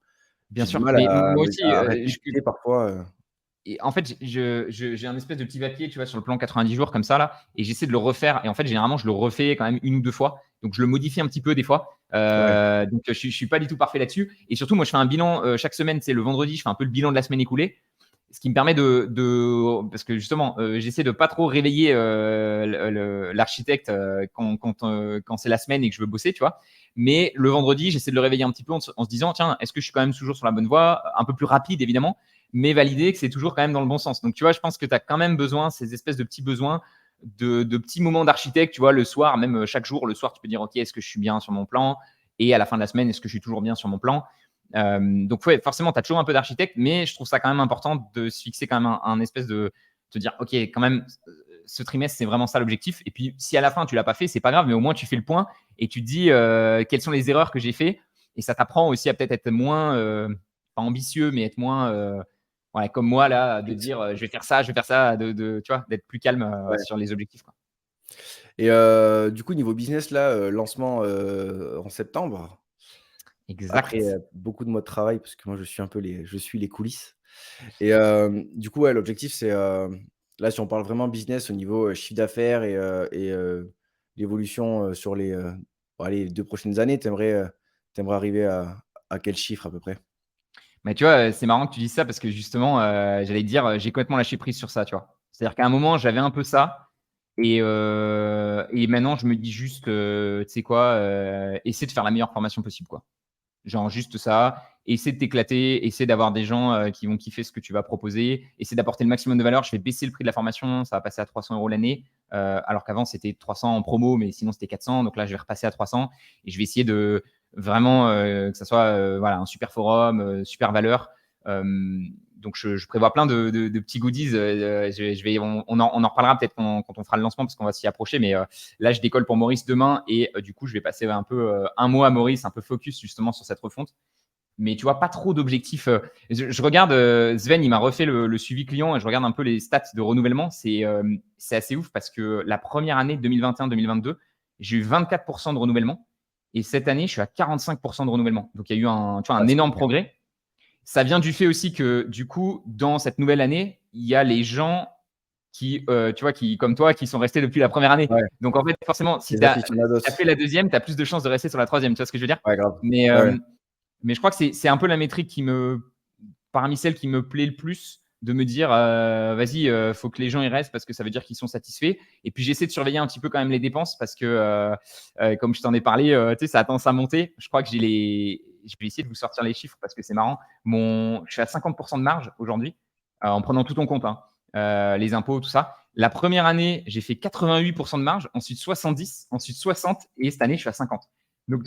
[SPEAKER 1] Bien
[SPEAKER 2] J'ai du
[SPEAKER 1] sûr.
[SPEAKER 2] mal
[SPEAKER 1] Mais
[SPEAKER 2] à
[SPEAKER 1] moi aussi,
[SPEAKER 2] à rester parfois,
[SPEAKER 1] et en fait, j'ai un espèce de petit papier, tu vois, sur le plan 90 jours comme ça là, et j'essaie de le refaire. Et en fait, généralement, je le refais quand même une ou deux fois. Donc, je le modifie un petit peu des fois.
[SPEAKER 2] ouais,
[SPEAKER 1] Donc, je suis pas du tout parfait là-dessus. Et surtout, moi, je fais un bilan chaque semaine. C'est le vendredi, je fais un peu le bilan de la semaine écoulée. Ce qui me permet parce que justement, j'essaie de pas trop réveiller l'architecte quand c'est la semaine et que je veux bosser, tu vois. Mais le vendredi, j'essaie de le réveiller un petit peu en se disant, tiens, est-ce que je suis quand même toujours sur la bonne voie? Un peu plus rapide, évidemment, mais valider que c'est toujours quand même dans le bon sens. Donc, tu vois, je pense que tu as quand même besoin, ces espèces de petits besoins, de petits moments d'architecte, tu vois, le soir, même chaque jour, le soir, tu peux dire, OK, est-ce que je suis bien sur mon plan? Et à la fin de la semaine, est-ce que je suis toujours bien sur mon plan? Donc, ouais, forcément, tu as toujours un peu d'architecte, mais je trouve ça quand même important de se fixer quand même un espèce de te dire, OK, quand même, ce trimestre, c'est vraiment ça l'objectif. Et puis, si à la fin, tu l'as pas fait, c'est pas grave, mais au moins, tu fais le point et tu te dis quelles sont les erreurs que j'ai fait. Et ça t'apprend aussi à peut-être être moins, pas ambitieux, mais être moins, voilà, comme moi, là, de dire je vais faire ça, je vais faire ça, tu vois, d'être plus calme
[SPEAKER 2] ouais.
[SPEAKER 1] sur les objectifs, quoi.
[SPEAKER 2] Et du coup, niveau business là, lancement, en septembre, après,
[SPEAKER 1] Exact.
[SPEAKER 2] beaucoup de mois de travail parce que moi je suis les coulisses et du coup, ouais, l'objectif c'est, là, si on parle vraiment business au niveau, chiffre d'affaires et l'évolution, sur les, bah, allez, 2 prochaines années, tu aimerais arriver à quel chiffre à peu près?
[SPEAKER 1] Mais tu vois, c'est marrant que tu dises ça parce que justement, j'allais te dire, j'ai complètement lâché prise sur ça, tu vois? C'est-à-dire qu'à un moment, j'avais un peu ça et maintenant je me dis juste, tu sais quoi? Essaie de faire la meilleure formation possible, quoi. Genre juste ça, essaie de t'éclater, essaie d'avoir des gens, qui vont kiffer ce que tu vas proposer, essaie d'apporter le maximum de valeur. Je vais baisser le prix de la formation, ça va passer à 300 € l'année, alors qu'avant c'était 300 en promo, mais sinon c'était 400. Donc là, je vais repasser à 300 et je vais essayer de vraiment, que ça soit, voilà, un super forum, super valeur. Donc je prévois plein de petits goodies, je vais on en reparlera peut-être quand on fera le lancement parce qu'on va s'y approcher, mais là, je décolle pour Maurice demain et du coup, je vais passer un peu un mois à Maurice, un peu focus justement sur cette refonte. Mais tu vois, pas trop d'objectifs. Je regarde, Sven, il m'a refait le suivi client et je regarde un peu les stats de renouvellement. C'est assez ouf parce que la première année 2021-2022, j'ai eu 24% de renouvellement et cette année, je suis à 45% de renouvellement. Donc, il y a eu tu vois,
[SPEAKER 2] Ah,
[SPEAKER 1] un
[SPEAKER 2] c'est
[SPEAKER 1] énorme
[SPEAKER 2] génial.
[SPEAKER 1] progrès. Ça vient du fait aussi que, du coup, dans cette nouvelle année, il y a les gens qui, tu vois, qui, comme toi, qui sont restés depuis la première année.
[SPEAKER 2] Ouais,
[SPEAKER 1] Donc, en fait, forcément, si
[SPEAKER 2] les
[SPEAKER 1] tu as
[SPEAKER 2] aficionados.
[SPEAKER 1] fait la deuxième, tu as plus de chances de rester sur la troisième. Tu vois ce que je veux dire?
[SPEAKER 2] Ouais, grave.
[SPEAKER 1] Mais,
[SPEAKER 2] Ouais, ouais.
[SPEAKER 1] mais je crois que c'est un peu la métrique parmi celles qui me plaît le plus, de me dire, vas-y, faut que les gens y restent parce que ça veut dire qu'ils sont satisfaits. Et puis, j'essaie de surveiller un petit peu quand même les dépenses parce que, comme je t'en ai parlé, tu sais, ça a tendance à monter. Je crois que je vais essayer de vous sortir les chiffres parce que c'est marrant. Je suis à 50% de marge aujourd'hui, en prenant tout en compte, hein, les impôts, tout ça. La première année, j'ai fait 88% de marge, ensuite 70, ensuite 60, et cette année, je suis à 50. Donc,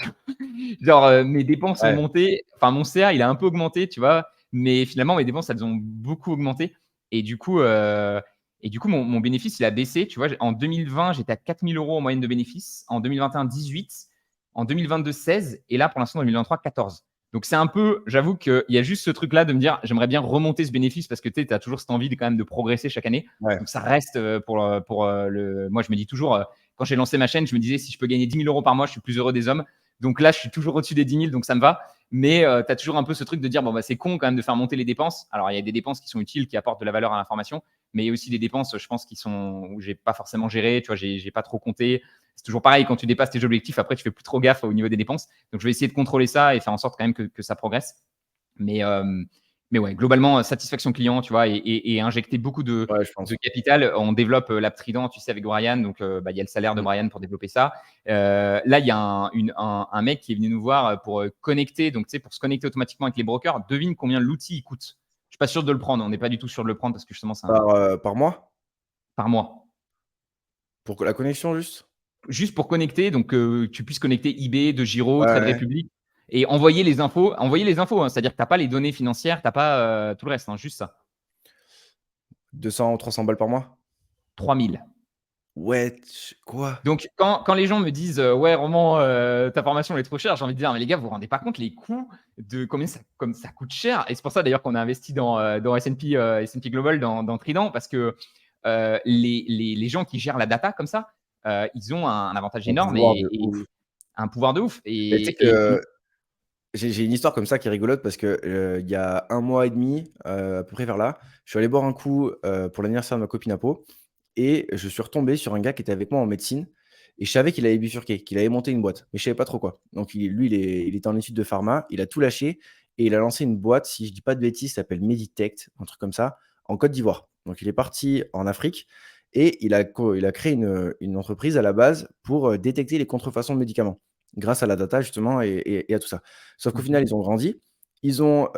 [SPEAKER 1] genre, mes dépenses ont
[SPEAKER 2] Ouais,
[SPEAKER 1] monté. Enfin, mon CA, il a un peu augmenté, tu vois, mais finalement, mes dépenses, elles ont beaucoup augmenté. Et du coup, mon bénéfice, il a baissé. Tu vois, en 2020, j'étais à 4 000 € en moyenne de bénéfice. En 2021, 18. En 2022, 16. Et là, pour l'instant, en 2023, 14. Donc, c'est un peu, j'avoue qu'il y a juste ce truc-là de me dire, j'aimerais bien remonter ce bénéfice parce que tu as toujours cette envie quand même de progresser chaque année.
[SPEAKER 2] ouais.
[SPEAKER 1] Donc, ça reste moi, je me dis toujours, quand j'ai lancé ma chaîne, je me disais, si je peux gagner 10 000 € par mois, je suis plus heureux des hommes. Donc là, je suis toujours au-dessus des 10 000, donc ça me va. Mais tu as toujours un peu ce truc de dire, bon, bah, c'est con quand même de faire monter les dépenses. Alors, il y a des dépenses qui sont utiles, qui apportent de la valeur à l'information, mais il y a aussi des dépenses, je pense, où j'ai pas forcément géré, tu vois, j'ai pas trop compté. C'est toujours pareil, quand tu dépasses tes objectifs, après, tu fais plus trop gaffe au niveau des dépenses. Donc, je vais essayer de contrôler ça et faire en sorte quand même que ça progresse. Mais, Mais ouais, globalement, satisfaction client, tu vois, et injecter beaucoup
[SPEAKER 2] Ouais, je
[SPEAKER 1] de
[SPEAKER 2] pense.
[SPEAKER 1] capital. On développe l'app Trident, tu sais, avec Brian. Donc, bah, il y a le salaire de
[SPEAKER 2] Mmh.
[SPEAKER 1] Brian pour développer ça. Là, il y a un mec qui est venu nous voir pour connecter, donc, tu sais, pour se connecter automatiquement avec les brokers. Devine combien l'outil il coûte. Je suis pas sûr de le prendre. On n'est pas du tout sûr de le prendre parce que justement, c'est
[SPEAKER 2] Par mois?
[SPEAKER 1] par mois.
[SPEAKER 2] Pour que la connexion juste?
[SPEAKER 1] Juste pour connecter, donc tu puisses connecter eBay, De Giro,
[SPEAKER 2] Ouais,
[SPEAKER 1] Trade
[SPEAKER 2] ouais.
[SPEAKER 1] Republic et envoyer les infos. Envoyer les infos, hein, c'est-à-dire que tu n'as pas les données financières, tu n'as pas tout le reste, hein, juste ça.
[SPEAKER 2] 200 ou 300 balles par mois?
[SPEAKER 1] 3000.
[SPEAKER 2] Wesh, quoi?
[SPEAKER 1] Donc, quand les gens me disent ouais, Roman, ta formation elle est trop chère, j'ai envie de dire, mais les gars, vous vous rendez pas compte les coûts de combien ça, comme ça coûte cher. Et c'est pour ça d'ailleurs qu'on a investi dans S&P Global, dans Trident, parce que les gens qui gèrent la data comme ça, ils ont un avantage
[SPEAKER 2] Un
[SPEAKER 1] énorme
[SPEAKER 2] pouvoir de
[SPEAKER 1] et
[SPEAKER 2] ouf.
[SPEAKER 1] un pouvoir de ouf.
[SPEAKER 2] Mais tu sais que j'ai une histoire comme ça qui est rigolote parce que, il y a 1 mois et demi, à peu près vers là, je suis allé boire un coup, pour l'anniversaire de ma copine à Pau et je suis retombé sur un gars qui était avec moi en médecine et je savais qu'il avait bifurqué, qu'il avait monté une boîte, mais je savais pas trop quoi. Donc il était en études de pharma, il a tout lâché et il a lancé une boîte, si je dis pas de bêtises, ça s'appelle Meditech, un truc comme ça, en Côte d'Ivoire. Donc il est parti en Afrique et il a créé une entreprise à la base pour, détecter les contrefaçons de médicaments, grâce à la data justement et à tout ça. Sauf qu'au
[SPEAKER 1] OK.
[SPEAKER 2] final, ils ont grandi. Ils ont,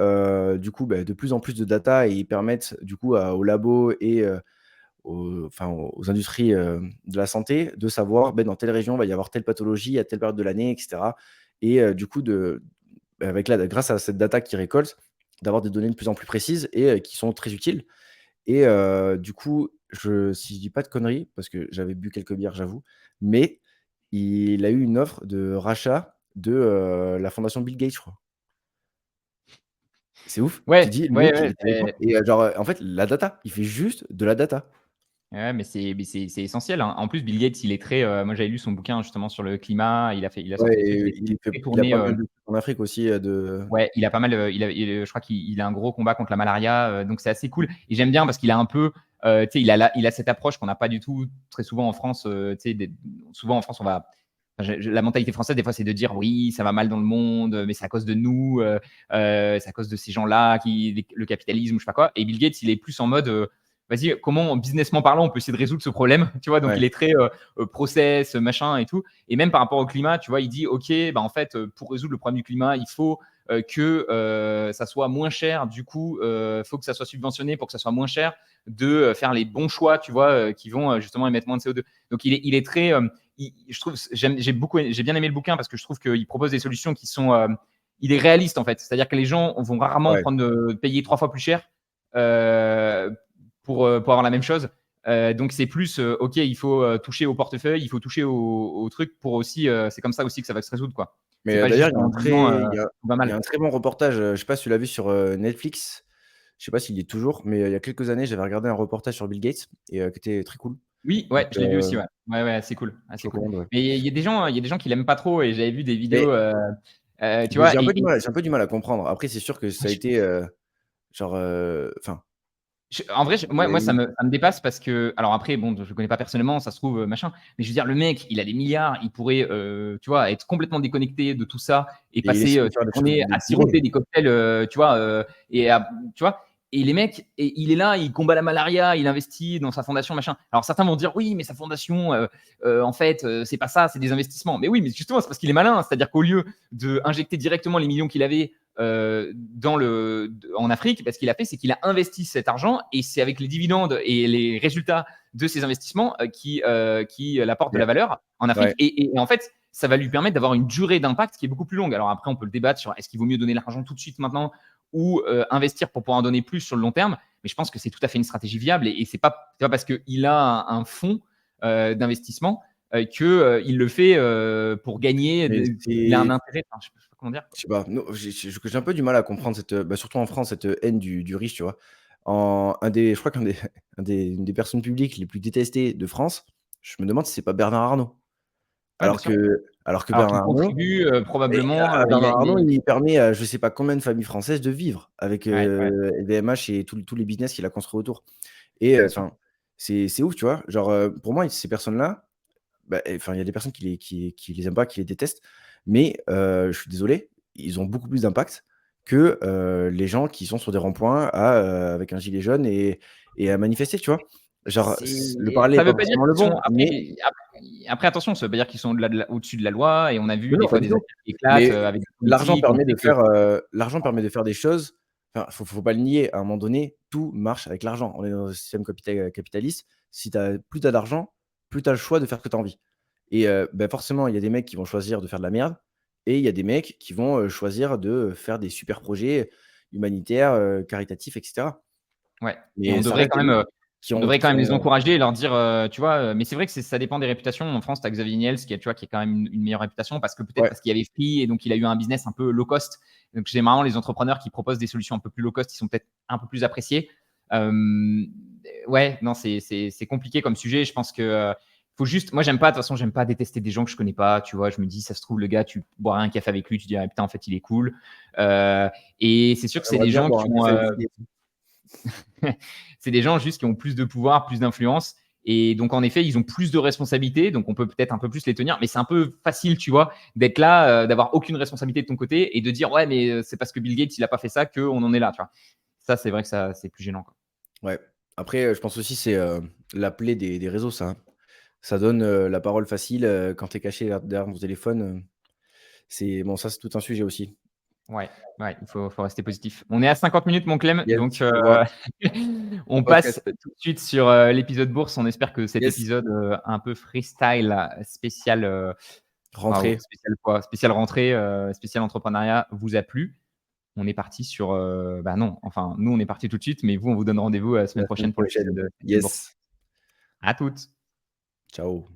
[SPEAKER 2] du coup, de plus en plus de data et ils permettent du coup aux labos et aux industries, de la santé de savoir, dans telle région, il va y avoir telle pathologie à telle période de l'année et cetera et du coup grâce à cette data qu'ils récoltent, d'avoir des données de plus en plus précises et qui sont très utiles et du coup, si je dis pas de conneries, parce que j'avais bu quelques bières, j'avoue, mais il a eu une offre de rachat de, la fondation Bill Gates, je crois. C'est ouf. Tu
[SPEAKER 1] Ouais,
[SPEAKER 2] dis le
[SPEAKER 1] ouais,
[SPEAKER 2] mec, il
[SPEAKER 1] ouais,
[SPEAKER 2] est avec moi et genre, en fait, la data, il fait juste de la data.
[SPEAKER 1] ouais, mais c'est essentiel, hein. En plus, Bill Gates, il est très, moi j'avais lu son bouquin justement sur le climat, il a
[SPEAKER 2] Ouais
[SPEAKER 1] sorti des trucs,
[SPEAKER 2] et
[SPEAKER 1] il est très
[SPEAKER 2] il a
[SPEAKER 1] tourné,
[SPEAKER 2] pas mal de trucs en Afrique aussi, de
[SPEAKER 1] ouais, il a pas mal, je crois qu'il a un gros combat contre la malaria, donc c'est assez cool et j'aime bien parce qu'il a un peu, tu sais, il a cette approche qu'on n'a pas du tout très souvent en France, tu sais, souvent en France, on va la mentalité française des fois, c'est de dire: «Oui, ça va mal dans le monde, mais c'est à cause de nous, c'est à cause de ces gens-là qui le capitalisme» ou je sais pas quoi et Bill Gates, il est plus en mode, vas-y, comment businessment parlant, on peut essayer de résoudre ce problème, tu vois? Donc
[SPEAKER 2] ouais,
[SPEAKER 1] il est très, process, machin et tout et même par rapport au climat, tu vois? Il dit: «OK, bah, en fait, pour résoudre le problème du climat, il faut, que ça soit moins cher. Du coup, faut que ça soit subventionné pour que ça soit moins cher de faire les bons choix, tu vois, qui vont justement émettre moins de CO2. Donc il est très, je trouve, j'ai bien aimé le bouquin parce que je trouve qu'il propose des solutions qui sont, il est réaliste en fait. C'est-à-dire que les gens vont rarement
[SPEAKER 2] ouais.
[SPEAKER 1] payer 3 fois plus cher pour avoir la même chose. Donc c'est plus, ok, il faut toucher au portefeuille, il faut toucher au truc pour aussi, c'est comme ça aussi que ça va se résoudre quoi. C'est
[SPEAKER 2] Mais,
[SPEAKER 1] pas
[SPEAKER 2] d'ailleurs,
[SPEAKER 1] juste en disant tout va
[SPEAKER 2] il y a
[SPEAKER 1] mal.
[SPEAKER 2] un très bon reportage, je sais pas si tu l'as vu sur, Netflix. Je sais pas s'il y est toujours, mais, il y a quelques années, j'avais regardé un reportage sur Bill Gates et qui était très cool.
[SPEAKER 1] Oui,
[SPEAKER 2] Donc,
[SPEAKER 1] ouais, je l'ai vu aussi, ouais. Ouais, ouais, assez cool,
[SPEAKER 2] je
[SPEAKER 1] assez cool.
[SPEAKER 2] recommande, ouais.
[SPEAKER 1] Mais il y a des gens qui l'aiment pas trop et j'avais vu des
[SPEAKER 2] Mais
[SPEAKER 1] vidéos, tu
[SPEAKER 2] mais
[SPEAKER 1] vois? Et
[SPEAKER 2] j'ai un peu du mal à comprendre. Après, c'est sûr que ça a été, genre, enfin,
[SPEAKER 1] en vrai, moi,
[SPEAKER 2] il
[SPEAKER 1] ça me dépasse parce que, alors après, bon, je le connais pas personnellement, ça se trouve, machin, mais je veux dire, le mec, il a des milliards, il pourrait, tu vois, être complètement déconnecté de tout ça et
[SPEAKER 2] et il
[SPEAKER 1] passer
[SPEAKER 2] essaie de
[SPEAKER 1] ses
[SPEAKER 2] faire des choses
[SPEAKER 1] journées
[SPEAKER 2] des
[SPEAKER 1] à
[SPEAKER 2] dingueries.
[SPEAKER 1] siroter des cocktails, tu vois, et tu vois? Et les mecs, et il est là, il combat la malaria, il investit dans sa fondation, machin. Alors certains vont dire: «Oui, mais sa fondation, en fait, c'est pas ça, c'est des investissements». Mais oui, mais justement, c'est parce qu'il est malin. C'est-à-dire qu'au lieu d'injecter directement les millions qu'il avait en Afrique, ce qu'il a fait, c'est qu'il a investi cet argent et c'est avec les dividendes et les résultats de ces investissements qui apportent de
[SPEAKER 2] Mais
[SPEAKER 1] la valeur en Afrique.
[SPEAKER 2] ouais,
[SPEAKER 1] Et en fait, ça va lui permettre d'avoir une durée d'impact qui est beaucoup plus longue. Alors après, on peut le débattre sur est-ce qu'il vaut mieux donner l'argent tout de suite maintenant ou investir pour pouvoir en donner plus sur le long terme. Mais je pense que c'est tout à fait une stratégie viable et c'est pas parce qu'il a un fonds d'investissement qu'il le fait pour gagner.
[SPEAKER 2] mais
[SPEAKER 1] Il a un
[SPEAKER 2] c'est
[SPEAKER 1] intérêt. Enfin, je sais pas comment dire.
[SPEAKER 2] je sais pas, nous, j'ai un peu du mal à comprendre cette, surtout en France, cette, haine du riche, tu vois? Je crois une des personnes publiques les plus détestées de France, je me demande si c'est pas Bernard Arnault.
[SPEAKER 1] Ouais, bien sûr.
[SPEAKER 2] Alors que
[SPEAKER 1] Alors qu'il
[SPEAKER 2] Bernard Arnault
[SPEAKER 1] contribue,
[SPEAKER 2] et
[SPEAKER 1] probablement,
[SPEAKER 2] Bernard Arnault, il permet à je sais pas combien de familles françaises de vivre avec,
[SPEAKER 1] ouais, ouais,
[SPEAKER 2] LVMH et tous les business qu'il a construits autour et
[SPEAKER 1] bien sûr.
[SPEAKER 2] enfin, c'est ouf, tu vois? Genre, pour moi, ces personnes-là, enfin, il y a des personnes qui les aiment pas, qui les détestent, mais je suis désolé, ils ont beaucoup plus d'impact que les gens qui sont sur des ronds-points avec un gilet jaune et à manifester, tu vois. Genre, le parallèle
[SPEAKER 1] Ça
[SPEAKER 2] n'est pas
[SPEAKER 1] veut pas dire
[SPEAKER 2] forcément le
[SPEAKER 1] qu'ils sont
[SPEAKER 2] bon, mais
[SPEAKER 1] après attention, ça veut pas dire qu'ils sont au-dessus de la loi et on a vu
[SPEAKER 2] non,
[SPEAKER 1] des
[SPEAKER 2] non, pas
[SPEAKER 1] fois
[SPEAKER 2] du
[SPEAKER 1] des
[SPEAKER 2] tout.
[SPEAKER 1] affaires qui éclatent,
[SPEAKER 2] Mais
[SPEAKER 1] avec des
[SPEAKER 2] l'argent
[SPEAKER 1] politiques. On
[SPEAKER 2] permet
[SPEAKER 1] sait
[SPEAKER 2] de
[SPEAKER 1] que
[SPEAKER 2] faire des choses. Enfin, faut pas le nier. À un moment donné, tout marche avec l'argent. On est dans un système capitaliste. Si plus tu as d'argent, plus tu as le choix de faire ce que tu as envie. Et bah, forcément, il y a des mecs qui vont choisir de faire de la merde et il y a des mecs qui vont choisir de faire des super projets humanitaires, caritatifs, et cetera.
[SPEAKER 1] ouais, et
[SPEAKER 2] Mais ça reste des mecs
[SPEAKER 1] on devrait quand
[SPEAKER 2] qui
[SPEAKER 1] même les
[SPEAKER 2] ont
[SPEAKER 1] encourager et leur dire, tu vois? Mais c'est vrai que ça dépend des réputations. En France, tu as Xavier Niel qui a, tu vois, qui a quand même une meilleure réputation parce que peut-être
[SPEAKER 2] ouais,
[SPEAKER 1] parce qu'il avait Free et donc il a eu un business un peu low cost. Donc généralement, les entrepreneurs qui proposent des solutions un peu plus low cost, ils sont peut-être un peu plus appréciés. Ouais, non, c'est compliqué comme sujet. Je pense que, faut juste moi, j'aime pas de toute façon, j'aime pas détester des gens que je connais pas, tu vois? Je me dis: «Ça se trouve, le gars, tu boirais un café avec lui, tu dirais: "Putain, en fait, il est cool"». Et c'est sûr que c'est
[SPEAKER 2] j'aimerais
[SPEAKER 1] des
[SPEAKER 2] bien
[SPEAKER 1] gens
[SPEAKER 2] boire
[SPEAKER 1] qui
[SPEAKER 2] un
[SPEAKER 1] ont,
[SPEAKER 2] café avec lui.
[SPEAKER 1] c'est des gens juste qui ont plus de pouvoir, plus d'influence. Et donc, en effet, ils ont plus de responsabilités. Donc, on peut peut-être un peu plus les tenir. Mais c'est un peu facile, tu vois, d'être là, d'avoir aucune responsabilité de ton côté et de dire, ouais, mais c'est parce que Bill Gates, il a pas fait ça qu'on en est là, tu vois. Ça, c'est vrai que ça, c'est plus gênant, quoi.
[SPEAKER 2] Ouais. Après, je pense aussi c'est, la plaie des réseaux ça, hein. Ça donne, la parole facile, quand tu es caché derrière ton téléphone, c'est bon ça, c'est tout un sujet aussi.
[SPEAKER 1] Ouais, ouais, il faut rester positif. On est à 50 minutes, mon Clem.
[SPEAKER 2] Yes,
[SPEAKER 1] Donc,
[SPEAKER 2] je vois.
[SPEAKER 1] on
[SPEAKER 2] Podcast.
[SPEAKER 1] passe tout de suite sur l'épisode bourse. On espère que cet
[SPEAKER 2] Yes,
[SPEAKER 1] épisode un peu freestyle, spécial, waouh,
[SPEAKER 2] rentrée.
[SPEAKER 1] spécial quoi? Spécial rentrée, spécial entrepreneuriat vous a plu. On est parti sur, bah non, enfin, nous, on est parti tout de suite, mais vous, on vous donne rendez-vous la semaine
[SPEAKER 2] La semaine
[SPEAKER 1] prochaine pour
[SPEAKER 2] prochaine.
[SPEAKER 1] l'épisode bourse.
[SPEAKER 2] Yes.
[SPEAKER 1] À toutes.
[SPEAKER 2] Ciao.